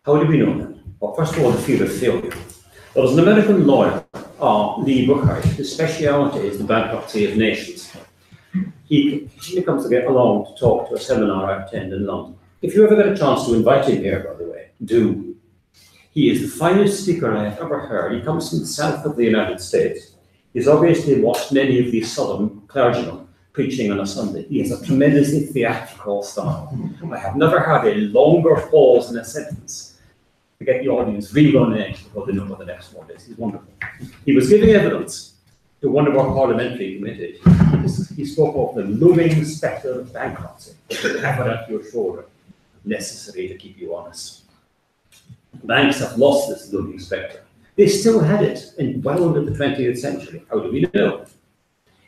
How do we know that? Well, first of all, the fear of failure. There was an American lawyer, Lee Buchheit. His speciality is the bankruptcy of nations. He comes to get along to talk to a seminar I attend in London. If you ever get a chance to invite him here, by the way, do. He is the finest speaker I have ever heard. He comes from the south of the United States. He's obviously watched many of these southern clergymen preaching on a Sunday. He has a tremendously theatrical style. I have never had a longer pause in a sentence to get the audience really on edge before they know what the next one is. He's wonderful. He was giving evidence to one of our parliamentary committees. He spoke of the looming spectre of bankruptcy, the effort at your shoulder, necessary to keep you honest. Banks have lost this looming spectre. They still had it in well into the 20th century. How do we know?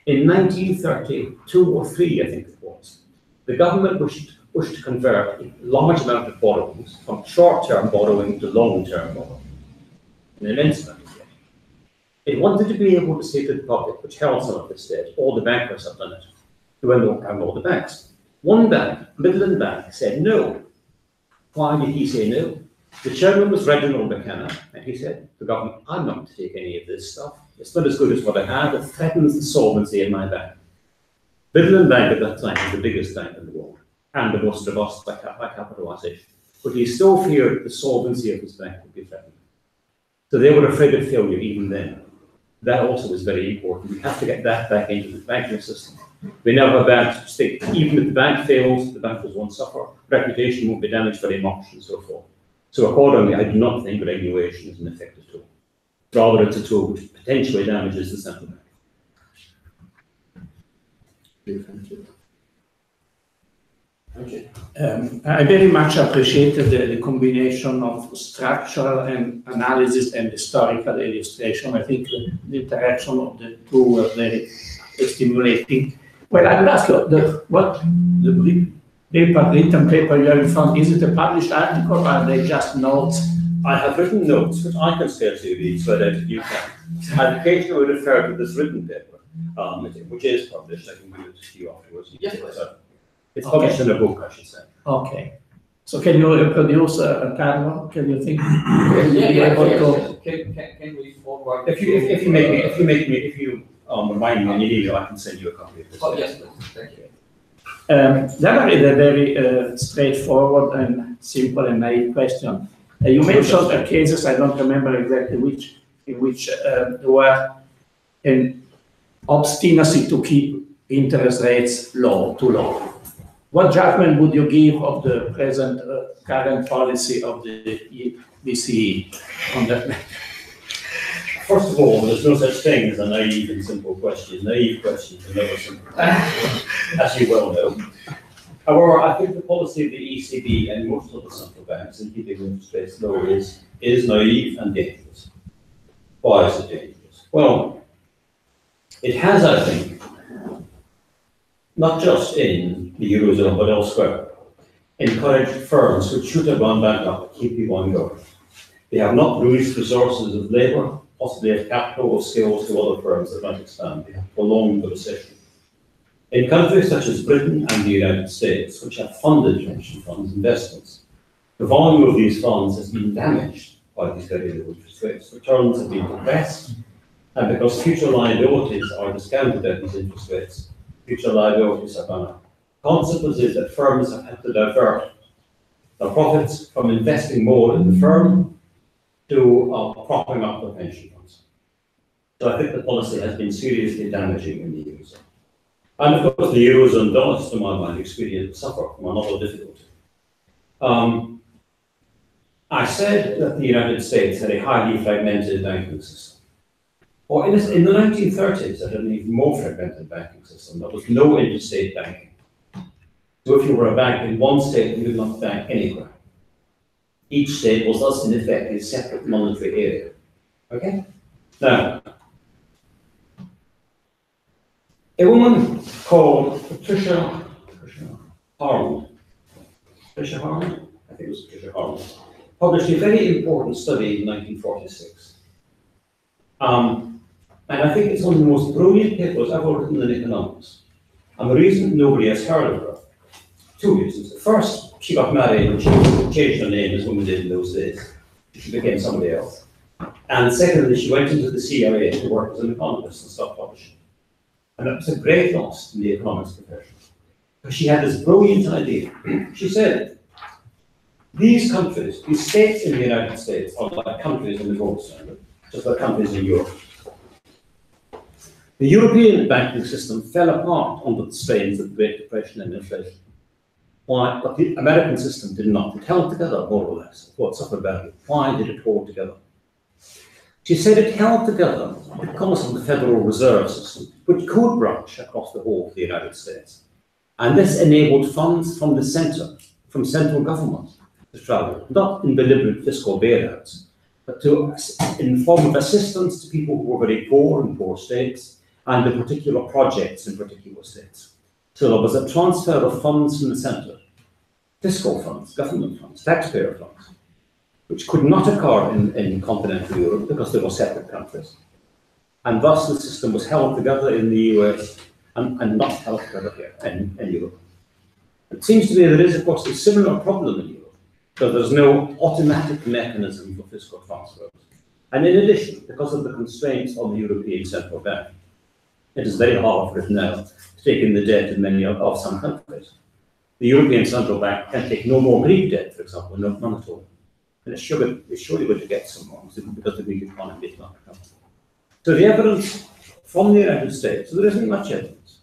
In 1932 or 3, I think it was, the government wished to convert a large amount of borrowings from short-term borrowing to long-term borrowing. An immense amount of debt. It wanted to be able to say to the public, which held some of this debt, all the bankers have done it, who went around all the banks. One bank, Midland Bank, said no. Why did he say no? The chairman was Reginald McKenna, and he said, the government, I'm not going to take any of this stuff. It's not as good as what I have. It threatens the solvency of my bank. Midland Bank at that time was the biggest bank in the world, and the most robust by capitalization. But he still feared the solvency of his bank would be threatened. So they were afraid of failure even then. That also is very important. We have to get that back into the banking system. We now have banks which think even if the bank fails, the bankers won't suffer, reputation won't be damaged very much, and so forth. So accordingly, I do not think regulation is an effective tool. rather it's a tool which potentially damages the central bank.
Okay.
I very much appreciated the combination of structural and analysis and historical illustration. I think the interaction of the two were very stimulating. Well, I would ask you, the written paper you have in front, is it a published article or are they just notes?
I have written notes, which I can scarcely read, so I don't think you can. I occasionally refer to this written paper, which is published. I can give it to you afterwards.
Yes,
it's published in a book, I should say.
Okay. So can you reproduce, Carlo? Can you think? Can
we forward?
If you remind me in your email, I can send you a copy of this.
Oh, yes, please. Thank you.
That is a very straightforward and simple and naive question. You mentioned cases, I don't remember exactly which, in which there were an obstinacy to keep interest rates too low. What judgment would you give of the present current policy of the BCE on that matter?
First of all, there's no such thing as a naive and simple question. Naive questions are never simple, as you well know. However, I think the policy of the ECB and most of the central banks in keeping interest rates low is naive and dangerous. Why is it dangerous? Well, it has, I think, not just in the Eurozone but elsewhere, encouraged firms which should have gone bankrupt to keep people on going. They have not released resources of labour, possibly of capital or skills to other firms that might expand. They have prolonged the recession. In countries such as Britain and the United States, which have funded pension funds investments, the volume of these funds has been damaged by these very low interest rates. Returns have been compressed, and because future liabilities are discounted at these interest rates, future liabilities have gone up. Consequence is that firms have had to divert their profits from investing more in the firm to propping up the pension funds. So I think the policy has been seriously damaging in the Eurozone. And of course, the Eurozone does, to my mind, suffer from another difficulty. I said that the United States had a highly fragmented banking system. Well, in the 1930s, it had an even more fragmented banking system. There was no interstate banking. So if you were a bank in one state, you could not bank anywhere. Each state was thus, in effect, a separate monetary area. Okay? Now, a woman called Patricia Harland, I think it was Patricia Harland, published a very important study in 1946. And I think it's one of the most brilliant papers ever written in economics. And the reason nobody has heard of her, two reasons. First, she got married and she changed her name as women did in those days. She became somebody else. And secondly, she went into the CIA to work as an economist and stopped publishing. And it was a great loss in the economics profession. Because she had this brilliant idea. She said, these countries, these states in the United States are like countries in the gold standard, just like countries in Europe. The European banking system fell apart under the strains of the Great Depression and inflation. Why? But the American system did not. It held together, more or less. What suffered badly? Why did it hold together? She said it held together because of the Federal Reserve System, which could branch across the whole of the United States. And this enabled funds from the centre, from central government, to travel, not in deliberate fiscal bailouts, but in the form of assistance to people who were very poor in poor states, and the particular projects in particular states. So there was a transfer of funds from the centre, fiscal funds, government funds, taxpayer funds, which could not occur in continental Europe because they were separate countries. And thus the system was held together in the US and not held together here in Europe. It seems to me there is, of course, a similar problem in Europe, because there's no automatic mechanism for fiscal transfers. And in addition, because of the constraints on the European Central Bank, it is very hard for it now to take in the debt in many of some countries. The European Central Bank can take no more Greek debt, for example, none at all. And it's surely going to get some more because the Greek economy is not recovered. So the evidence from the United States, so there isn't much evidence.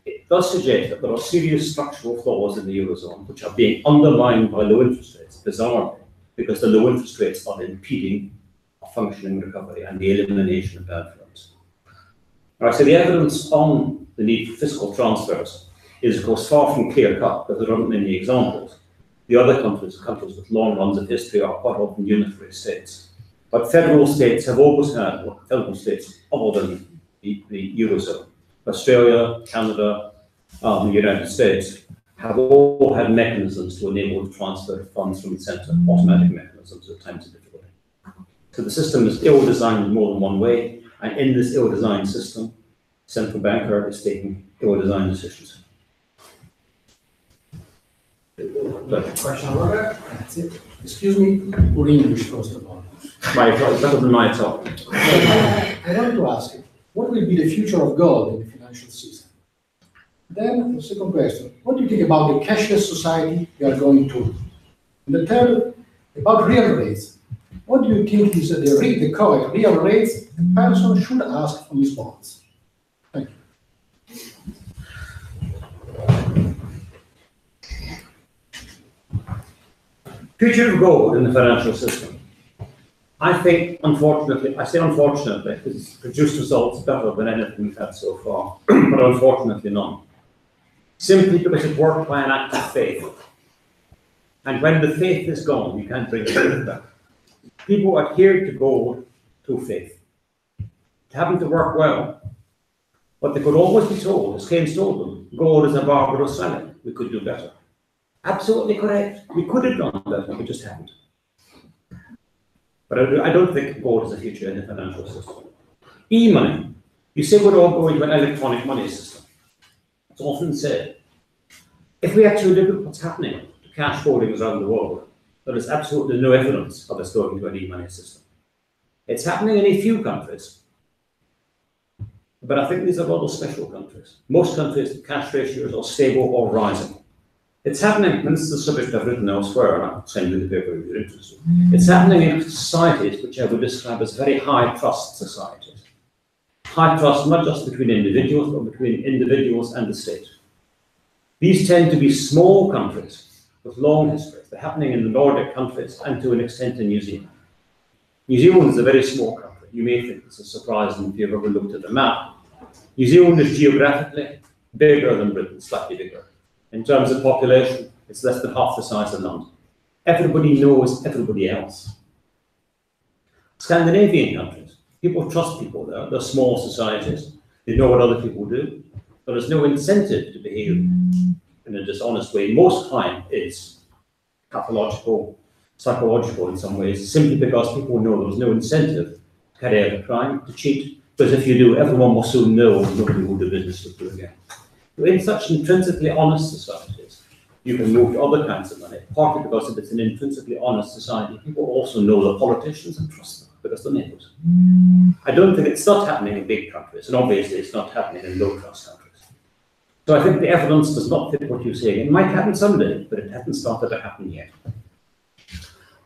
It does suggest that there are serious structural flaws in the Eurozone which are being undermined by low interest rates, bizarrely, because the low interest rates are impeding functioning recovery and the elimination of bad firms. Right, so the evidence on the need for fiscal transfers is, of course, far from clear-cut, because there aren't many examples. The other countries with long runs of history, are quite often unitary states. But federal states have always had, federal states other than the Eurozone, Australia, Canada, the United States, have all had mechanisms to enable the transfer of funds from the centre, automatic mechanisms at times of difficulty. So the system is ill-designed in more than one way, and in this ill-designed system, central banker is taking ill-designed decisions.
Question, Robert? That's it. Excuse me, or English first of all.
Better than my talk.
I want to ask you, what will be the future of gold in the financial system? Then the second question, what do you think about the cashless society we are going to? And the third, about real rates. What do you think is the correct real rates a person should ask for his bonds? Thank you.
Future of gold in the financial system. I think, unfortunately, I say unfortunately, because it's produced results better than anything we've had so far, but unfortunately none. Simply because it worked by an act of faith. And when the faith is gone, you can't bring the faith back. People adhered to gold through faith. It happened to work well, but they could always be told, as Keynes told them, gold is a barbarous salad, we could do better. Absolutely correct. We could have done better, we just haven't. But I don't think gold is a future in the financial system. E-money. You say we're all going to an electronic money system. It's often said. If we actually look at what's happening to cash holdings around the world, there is absolutely no evidence of us going to an e-money system. It's happening in a few countries. But I think these are rather special countries. Most countries, the cash ratios are stable or rising. It's happening, and this is a subject I've written elsewhere, and I'll send you the paper if you're interested. It's happening in societies which I would describe as very high trust societies. High trust not just between individuals, but between individuals and the state. These tend to be small countries with long histories. They're happening in the Nordic countries and to an extent in New Zealand. New Zealand is a very small country. You may think this is surprising if you've ever looked at the map. New Zealand is geographically bigger than Britain, slightly bigger. In terms of population, it's less than half the size of London. Everybody knows everybody else. Scandinavian countries, people trust people there. They're small societies. They know what other people do. There is no incentive to behave in a dishonest way. Most crime is pathological, psychological in some ways, simply because people know there's no incentive to carry out a crime, to cheat. Because if you do, everyone will soon know and nobody will do business with you again. In such intrinsically honest societies, you can move to other kinds of money, partly because if it's an intrinsically honest society, people also know the politicians and trust them because they're neighbours. I don't think it's not happening in big countries, and obviously it's not happening in low-trust countries. So I think the evidence does not fit what you're saying. It might happen someday, but it hasn't started to happen yet.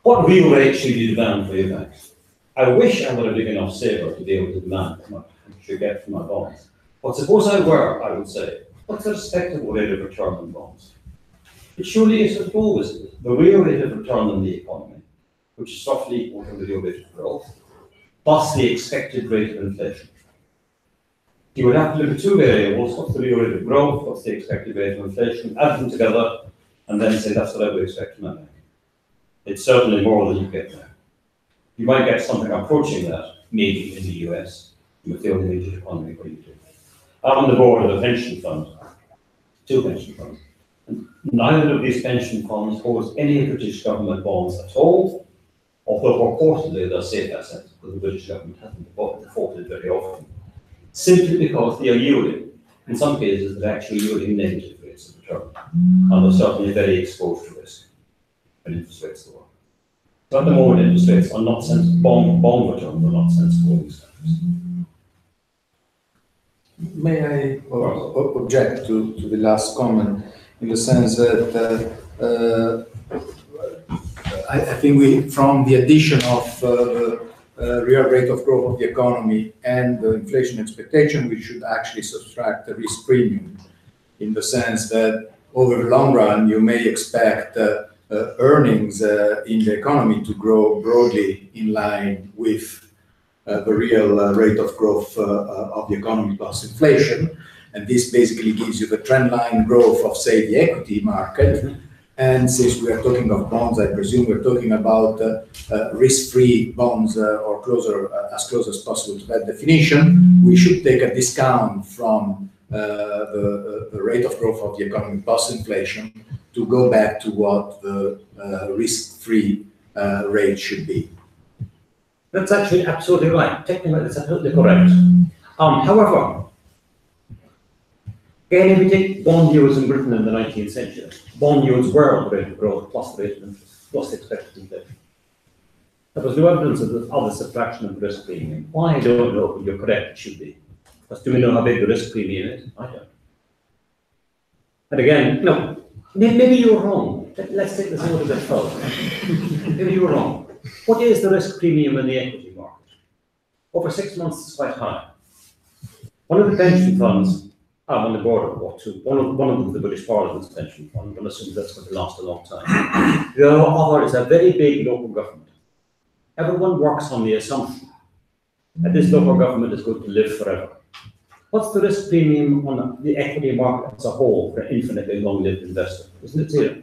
What real rate should you demand for your banks? I wish I were a big enough saver to be able to demand what I should get for my bonds. But suppose I were, I would say, what's the respectable rate of return on bonds? It surely is always the real rate of return on the economy, which is roughly equal to the real rate of growth, plus the expected rate of inflation. You would have to look at two variables: what's the real rate of growth, what's the expected rate of inflation, add them together, and then say that's what I would expect from my bank. It's certainly more than you get there. You might get something approaching that, maybe in the US, with the only major economy where you do. I'm on the board of a pension fund, two pension funds. And neither of these pension funds holds any British government bonds at all, although purportedly they're safe assets, because the British government hasn't defaulted very often, simply because they are yielding. In some cases, they're actually yielding negative rates of return, and they're certainly very exposed to risk when interest rates go up. So at the moment, interest rates are not sensible, bond returns are not sensible in these countries.
May I object to the last comment, in the sense that I think from the addition of real rate of growth of the economy and the inflation expectation, we should actually subtract the risk premium, in the sense that over the long run, you may expect earnings in the economy to grow broadly in line with the real rate of growth of the economy plus inflation. And this basically gives you the trend line growth of, say, the equity market. And since we are talking of bonds, I presume we're talking about risk-free bonds or as close as possible to that definition. We should take a discount from the rate of growth of the economy plus inflation to go back to what the risk-free rate should be.
That's actually absolutely right. Technically, that's absolutely correct. However, again, if we take bond yields in Britain in the 19th century, bond yields were the rate of growth plus the rate of interest plus expected inflation. There was no evidence of the subtraction of the risk premium. Why, I don't know, but you're correct, it should be. Because do we know how big the risk premium is? I don't. And again, no, maybe you're wrong. Let's take this a little bit further. Maybe you're wrong. What is the risk premium in the equity market? Over 6 months, it's quite high. One of the pension funds, I'm on the board of War II. One of them, the British Parliament's pension fund. I'm assuming that's going to last a long time. The other is a very big local government. Everyone works on the assumption that this local government is going to live forever. What's the risk premium on the equity market as a whole for an infinitely long-lived investor? Isn't it zero?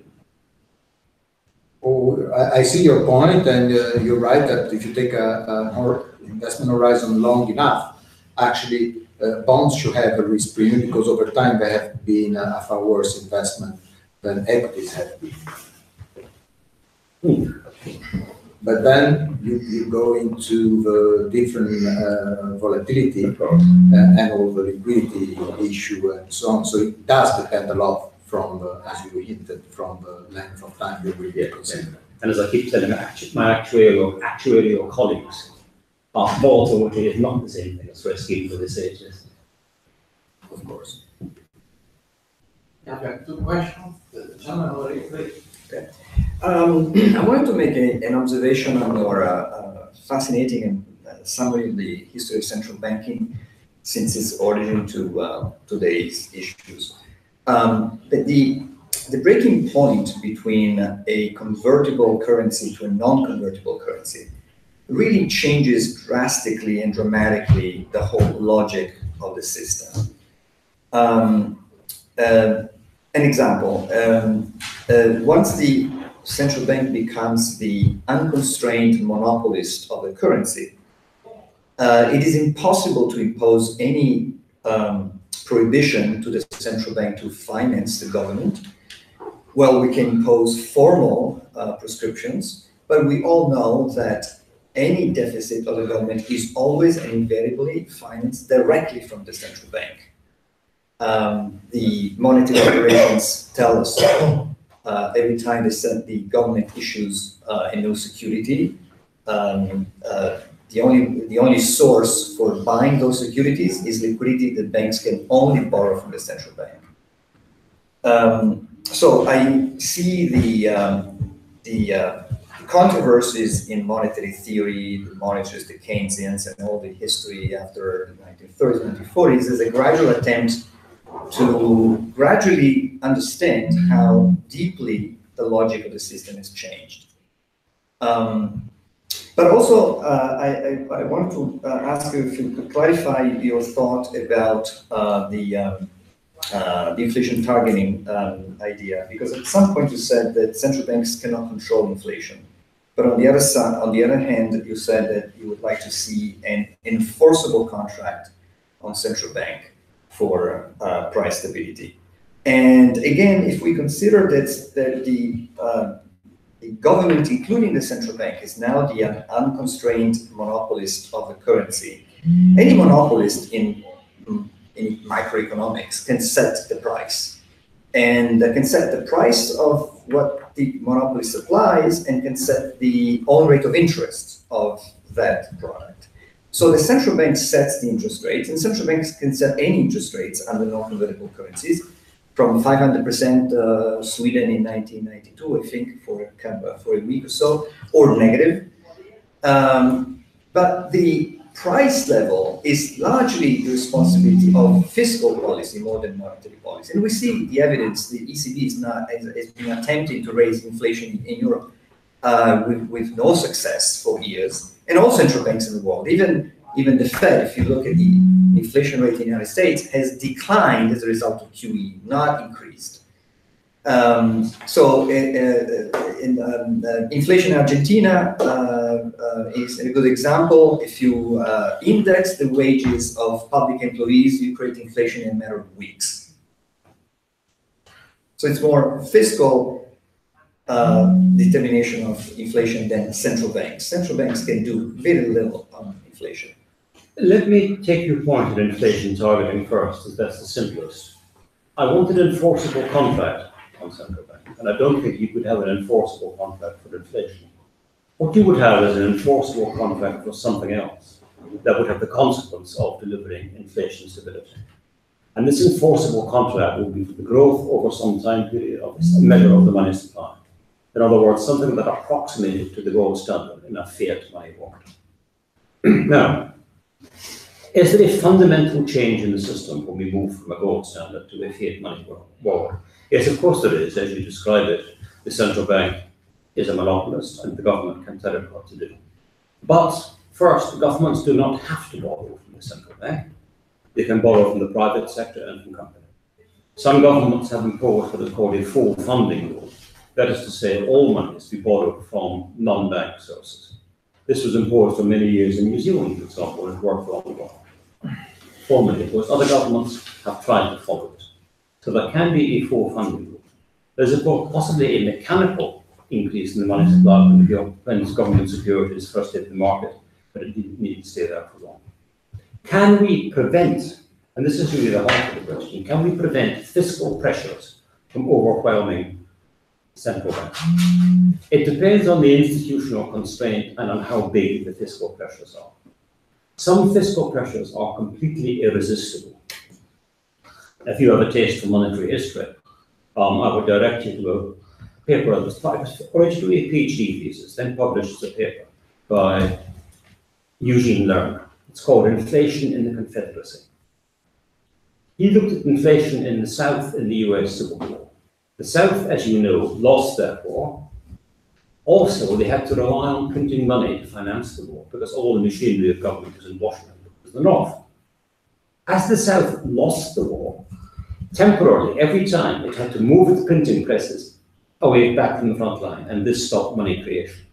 Oh, I see your point, and you're right that if you take a investment horizon long enough, actually bonds should have a risk premium because over time they have been a far worse investment than equities have been. But then you go into the different volatility and all the liquidity issue and so on. So it does depend a lot from the, as you hinted, from the length of time you will be considering.
And as I keep telling my actuarial colleagues, volatility is not the same thing as risky for this age.
Of course.
I've got 2 questions. The gentleman already, please.
Okay. I wanted to make an observation on your fascinating summary of the history of central banking since its origin to today's issues. The breaking point between a convertible currency to a non-convertible currency really changes drastically and dramatically the whole logic of the system. An example, once the central bank becomes the unconstrained monopolist of the currency, it is impossible to impose any prohibition to the central bank to finance the government. Well, we can impose formal prescriptions, but we all know that any deficit of the government is always and invariably financed directly from the central bank. The monetary operations tell us so. Every time the government issues a new security, the only source for buying those securities is liquidity that banks can only borrow from the central bank. So I see the controversies in monetary theory, the monetarists, the Keynesians, and all the history after the 1930s, 1940s as a gradual attempt to gradually understand how deeply the logic of the system has changed. But also, I want to ask you if you could clarify your thought about the inflation targeting idea, because at some point you said that central banks cannot control inflation. But on the other side, on the other hand, you said that you would like to see an enforceable contract on central bank for price stability. And again, if we consider that the government, including the central bank, is now the unconstrained monopolist of the currency, any monopolist in microeconomics can set the price, and can set the price of what the monopoly supplies and can set the own rate of interest of that product. So the central bank sets the interest rates, and central banks can set any interest rates under non-convertible currencies, from 500% Sweden in 1992, I think, for a week or so, or negative. But the price level is largely the responsibility of fiscal policy more than monetary policy. And we see the evidence. The ECB has been attempting to raise inflation in Europe with no success for years, and all central banks in the world. Even the Fed, if you look at the inflation rate in the United States, has declined as a result of QE, not increased. Inflation in Argentina is a good example. If you index the wages of public employees, you create inflation in a matter of weeks. So it's more fiscal determination of inflation than central banks. Central banks can do very little on inflation.
Let me take your point of inflation targeting first, as that's the simplest. I want an enforceable contract on central bank, and I don't think you could have an enforceable contract for inflation. What you would have is an enforceable contract for something else that would have the consequence of delivering inflation stability. And this enforceable contract will be for the growth over some time period of a measure of the money supply. In other words, something that approximated to the gold standard in a fiat money world. Now, is there a fundamental change in the system when we move from a gold standard to a fiat money world? Yes, of course there is. As you describe it, the central bank is a monopolist and the government can tell it what to do. But first, the governments do not have to borrow from the central bank. They can borrow from the private sector and from companies. Some governments have imposed what is called a full funding rule. That is to say, all money is to be borrowed from non-bank sources. This was imposed for many years in New Zealand, for example, and it worked for a while. Formally, of course, other governments have tried to follow it. So there can be a full funding rule. There's possibly a mechanical increase in the money supply when government securities first hit the market, but it didn't need to stay there for long. Can we prevent, and this is really the heart of the question, can we prevent fiscal pressures from overwhelming central banks? It depends on the institutional constraint and on how big the fiscal pressures are. Some fiscal pressures are completely irresistible. If you have a taste for monetary history, I would direct you to a paper that was originally a PhD thesis, then published as a paper by Eugene Lerner. It's called Inflation in the Confederacy. He looked at inflation in the South in the US Civil War. The South, as you know, lost that war. Also, they had to rely on printing money to finance the war because all the machinery of government was in Washington. It was the North. As the South lost the war, temporarily, every time it had to move its printing presses away back from the front line, and this stopped money creation.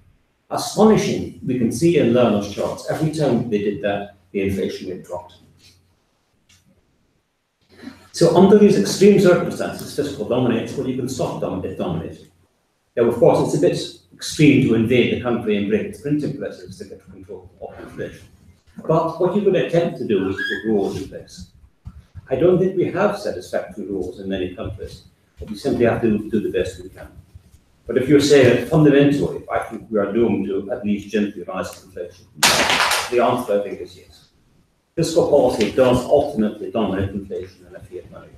Astonishing, we can see in Lerner's charts, every time they did that, the inflation rate dropped. So under these extreme circumstances, fiscal dominates, well, you can stop it dominating. Now, of course, it's a bit extreme to invade the country and break its printing presses to get control of inflation. But what you could attempt to do is put rules in place. I don't think we have satisfactory rules in many countries, but we simply have to do the best we can. But if you're saying fundamentally, I think we are doomed to at least gently rise inflation, the answer, I think, is yes. Fiscal policy does ultimately dominate inflation in a fiat money.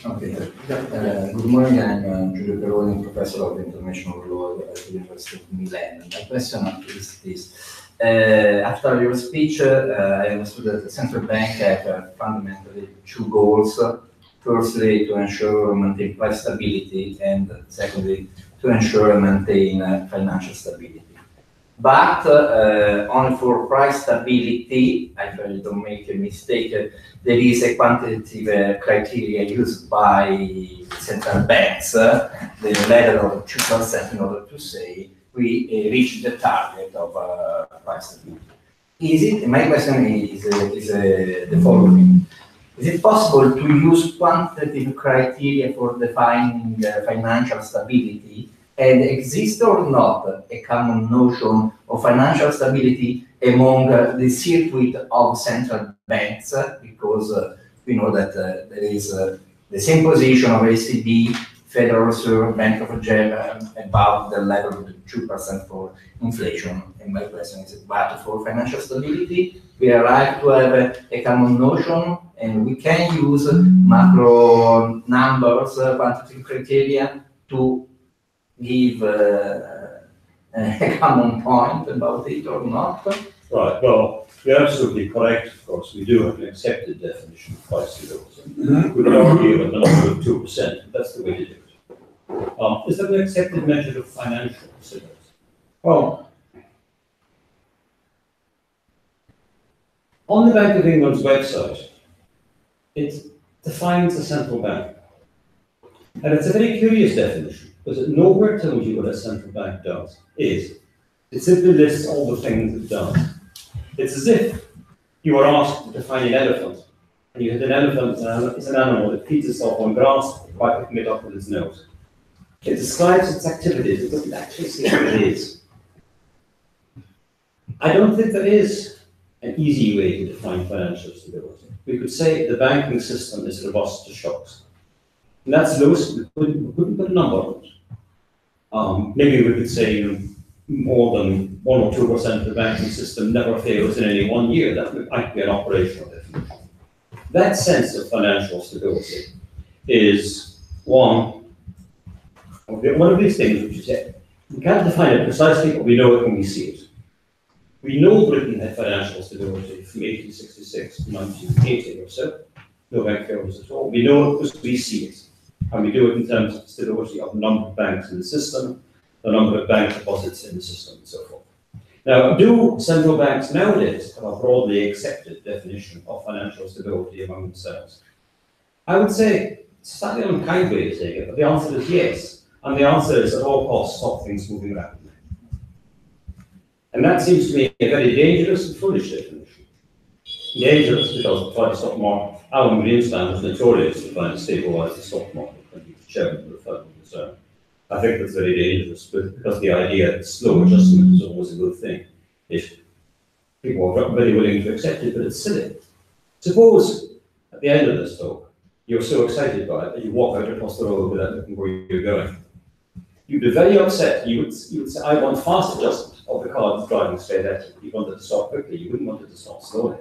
Okay. Good morning. I'm Giulio Peroni, professor of international law at the University of Milan. My question is this. After your speech, I understood that the central bank had fundamentally two goals. Firstly, to ensure and maintain price stability, and secondly, to ensure and maintain financial stability. But only for price stability, if I don't make a mistake, there is a quantitative criteria used by central banks, the level of 2%, in order to say we reach the target of price stability. Is it? My question is the following. Is it possible to use quantitative criteria for defining financial stability? And exist or not a common notion of financial stability among the circuit of central banks? Because we know that there is the same position of ECB, Federal Reserve, Bank of Japan, about the level of 2% for inflation. And my question is, but for financial stability, we arrive to have a common notion, and we can use macro numbers, quantitative criteria to give a common point about it or not?
Right, well, you're absolutely correct, of course. We do have an accepted definition of price stability. We could argue a number of 2%, but that's the way to do it. Is that an accepted measure of financial stability? Well, on the Bank of England's website, it defines a central bank. And it's a very curious definition, because it nowhere tells you what a central bank is. It simply lists all the things it does. It's as if you were asked to define an elephant, and you had an elephant, it's an animal that feeds itself on grass by picking it up with its nose. It describes its activities, it doesn't actually say what it is. I don't think there is an easy way to define financial stability. We could say the banking system is robust to shocks. And that's loose, we couldn't put a number on it. Maybe we could say more than 1 or 2% of the banking system never fails in any 1 year. That might be an operational definition. That sense of financial stability is one of these things which is, we can't define it precisely, but we know it when we see it. We know Britain had financial stability from 1866 to 1980 or so. No bank failures at all. We know it because we see it. And we do it in terms of the stability of the number of banks in the system, the number of bank deposits in the system, and so forth. Now, do central banks nowadays have a broadly accepted definition of financial stability among themselves? I would say, it's a slightly unkind way to take it, but the answer is yes. And the answer is at all costs stop things moving rapidly. And that seems to me a very dangerous and foolish definition. Dangerous because trying to stop market. Alan Greenspan was notorious for trying to stabilise the stock market when he was chairman of the Federal Reserve. I think that's very dangerous because the idea that slow adjustment is always a good thing. If people are very willing to accept it, but it's silly. Suppose at the end of this talk, you're so excited by it that you walk out across the road without looking where you're going. You'd be very upset. You would say, I want fast adjustment of the car that's driving straight at you. You want it to stop quickly. You wouldn't want it to stop slowly.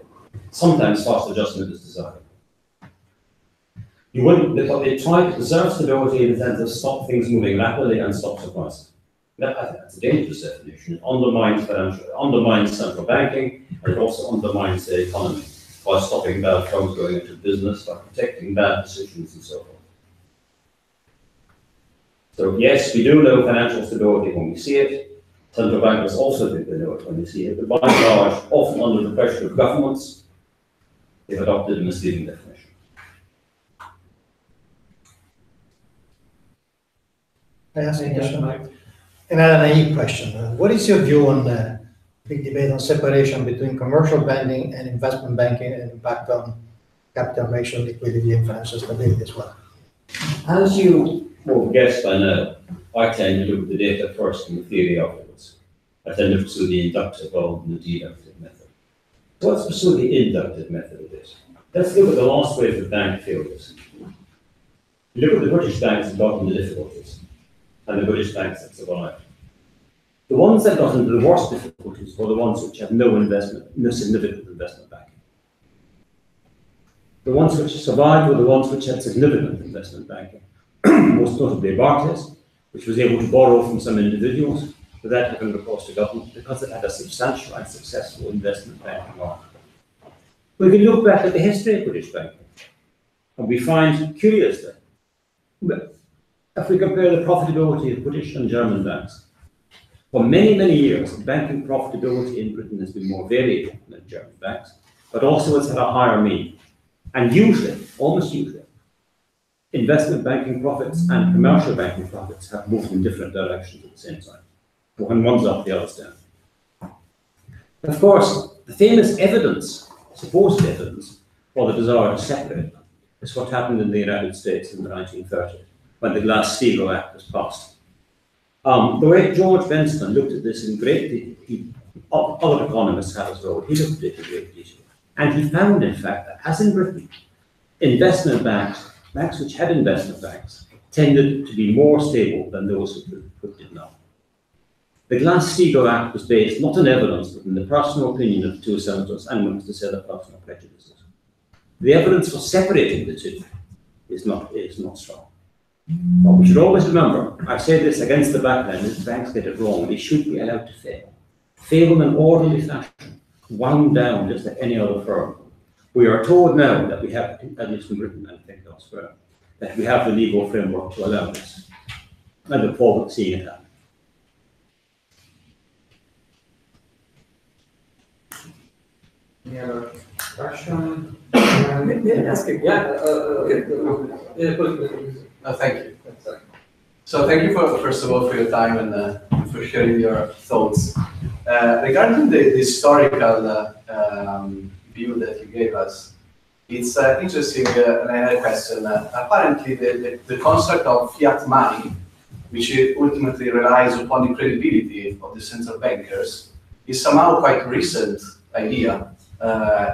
Sometimes fast adjustment is desired. You wouldn't, because they try to preserve stability in the sense of stop things moving rapidly and stop surprises. I think that's a dangerous definition. It undermines central banking, and it also undermines the economy by stopping bad firms going into business, by protecting bad decisions and so forth. So yes, we do know financial stability when we see it. Central bankers also think they know it when they see it, but by and large, often under the pressure of governments, they've adopted a misleading definition.
I ask a question? Another naive question. What is your view on the big debate on separation between commercial banking and investment banking and impact on capital ratio, liquidity, and financial stability as well?
As you will guess by now, I tend to look at the data first and the theory afterwards. I tend to pursue the inductive rather than the deductive method. So let's pursue the inductive method of this. Let's look at the last wave of bank failures. You look at the British banks that got into difficulties, and the British banks that survived. The ones that got into the worst difficulties were the ones which had no significant investment banking. The ones which survived were the ones which had significant investment banking. Most notably Barclays, which was able to borrow from some individuals without having recourse to government because it had a substantial and successful investment banking arm. We can look back at the history of British banking, and we find, curiously, if we compare the profitability of British and German banks, for many, many years, banking profitability in Britain has been more varied than German banks, but also it's had a higher mean. And usually, almost usually, investment banking profits and commercial banking profits have moved in different directions at the same time. When one's up, the other's down. Of course, the famous evidence, supposed evidence, for the desire to separate them is what happened in the United States in the 1930s, when the Glass-Steagall Act was passed. The way George Benson looked at this in great detail, other economists have as well, he looked at it in great detail. And he found, in fact, that as in Britain, investment banks, banks which had investment banks, tended to be more stable than those who did not. The Glass-Steagall Act was based not on evidence, but on the personal opinion of the two senators, and one to say their personal prejudices. The evidence for separating the two is not strong. But we should always remember, I say this against the background, if banks get it wrong, they should be allowed to fail. Fail in an orderly fashion, wound down just like any other firm. We are told now that we have, at least in Britain, I think elsewhere, that we have the legal framework to allow this. I look forward to seeing it happen.
Any other question?
May I ask a
Thank you. So thank you for, first of all, for your time and for sharing your thoughts. Regarding the historical view that you gave us, it's interesting, and I had a question. Apparently, the concept of fiat money, which ultimately relies upon the credibility of the central bankers, is somehow quite recent idea.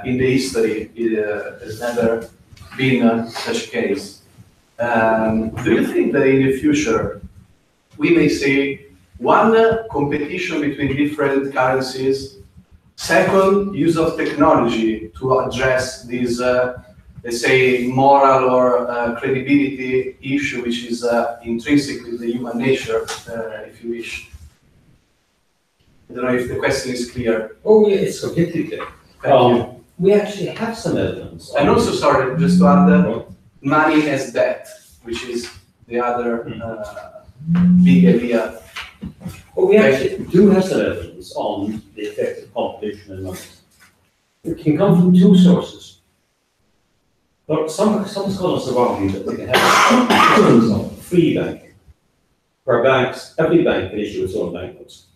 In the history, it has never been such a case. Do you think that in the future we may see one, competition between different currencies, second, use of technology to address this, let's say, moral or credibility issue, which is intrinsic with the human nature, if you wish? I don't know if the question is clear.
Oh, yeah, it's completely clear. We actually have some evidence.
And also, sorry, just to add, money as debt, which is the other big idea.
Well, we actually do have some evidence on the effect of competition in money. It can come from two sources. But some scholars have argued that we can have free banking, where banks, every bank can issue its own banknotes.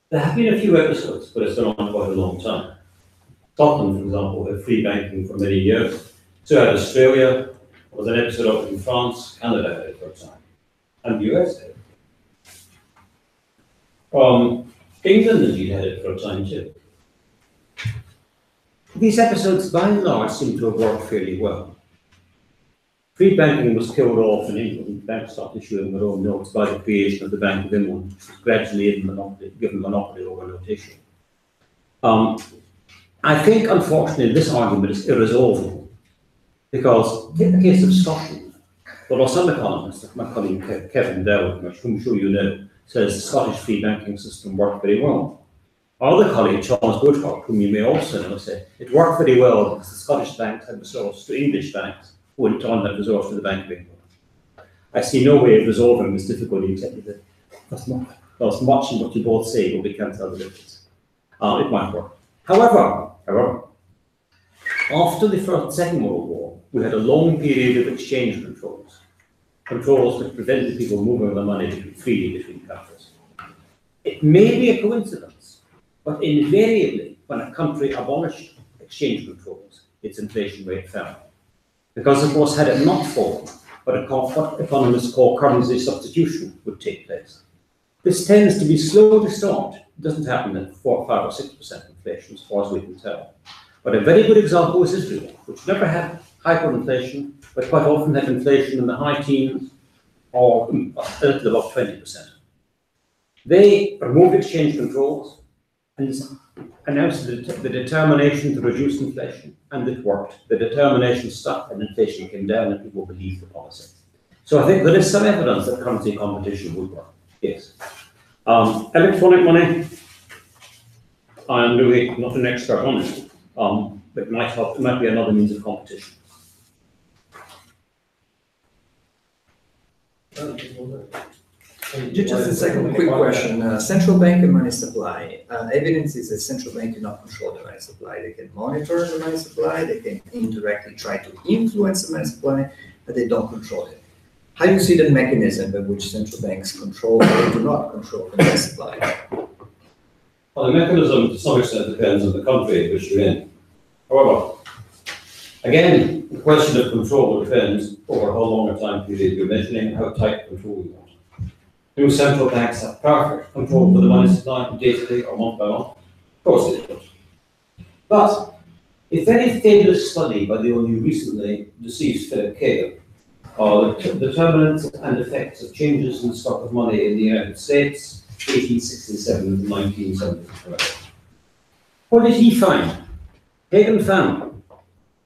There have been a few episodes, but it's been on quite a long time. Scotland, for example, had free banking for many years. So had Australia, there was an episode of it in France, Canada had it for a time, and the US had it. England indeed had it for a time too. These episodes, by and large, seem to have worked fairly well. Free banking was killed off in England. Banks stopped issuing their own notes by the creation of the Bank of England, which was gradually given monopoly over notation. I think, unfortunately, this argument is irresolvable, because in the case of Scotland, although some economists, like my colleague Kevin Dowd, whom I'm sure you know, says the Scottish free banking system worked very well. Our other colleague, Charles Woodcock, whom you may also know, said it worked very well because the Scottish banks had resource to English banks, who in turn had resource to the Bank of England. I see no way of resolving this difficulty except that there's much in what you both say, but we can't tell the difference. It might work. However, after the Second World War, we had a long period of exchange controls that prevented people moving their money freely between countries. It may be a coincidence, but invariably, when a country abolished exchange controls, its inflation rate fell. Because, of course, had it not fallen, what economists call currency substitution would take place. This tends to be slow to start. It doesn't happen at 4, 5, or 6% inflation, as far as we can tell. But a very good example is Israel, which never had hyperinflation, but quite often had inflation in the high teens or a little above 20%. They removed exchange controls and announced the determination to reduce inflation, and it worked. The determination stuck and inflation came down and people believed the policy. So I think there is some evidence that currency competition would work, yes. Electronic money, I am really not an expert on it, but it might help. It might be another means of competition.
Just a second quick question. Central bank and money supply. Evidence is that central bank do not control the money supply. They can monitor the money supply, they can indirectly try to influence the money supply, but they don't control it. How do you see the mechanism by which central banks control or do not control the money supply?
Well, the mechanism to some extent depends on the country in which you're in. However, again, the question of control depends over how long a time period you're measuring and how tight control you want. Do central banks have perfect control for the money supply from day to day or month by month? Of course they don't. But a very famous study by the only recently deceased Philip Kagan on the determinants and effects of changes in the stock of money in the United States, 1867 to 1970. What did he find? Kagan found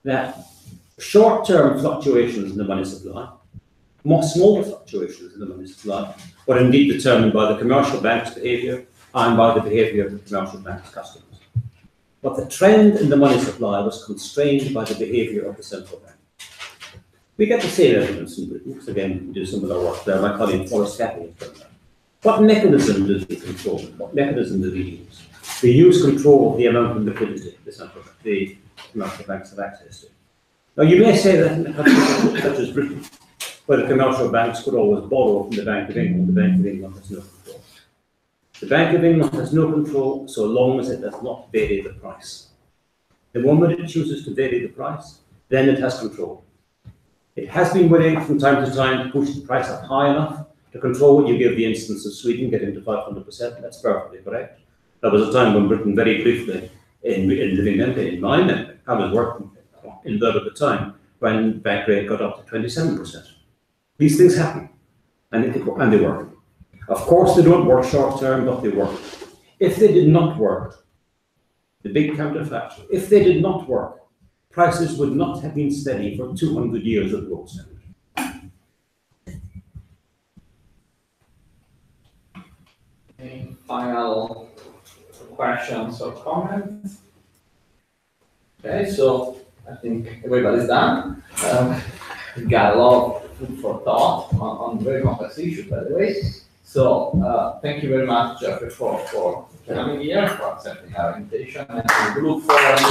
that short-term fluctuations in the money supply More smaller fluctuations in the money supply were indeed determined by the commercial bank's behaviour and by the behaviour of the commercial bank's customers. But the trend in the money supply was constrained by the behaviour of the central bank. We get the same evidence in Britain, because again, we do some of our work there. My colleague Forrest Cappy has done that. What mechanism do they control? What mechanism do they use? They use control of the amount of liquidity the commercial banks have access to. Now, you may say that in a country such as Britain, where the commercial banks could always borrow from the Bank of England, the Bank of England has no control. The Bank of England has no control so long as it does not vary the price. The moment it chooses to vary the price, then it has control. It has been willing from time to time to push the price up high enough to control what you give the instance of Sweden getting to 500%. That's perfectly correct. There was a time when Britain, very briefly, in living memory, in my memory, I was working in there at the time, when bank rate got up to 27%. These things happen, and they work. Of course, they don't work short term, but they work. If they did not work, the big counterfactual, if they did not work, prices would not have been steady for 200 years of gold standard.
Any final questions or comments? Okay, so I think everybody's done. We got a lot of food for thought on very complex issues, by the way. So thank you very much, Geoffrey, for coming here, for accepting our invitation, and we look forward to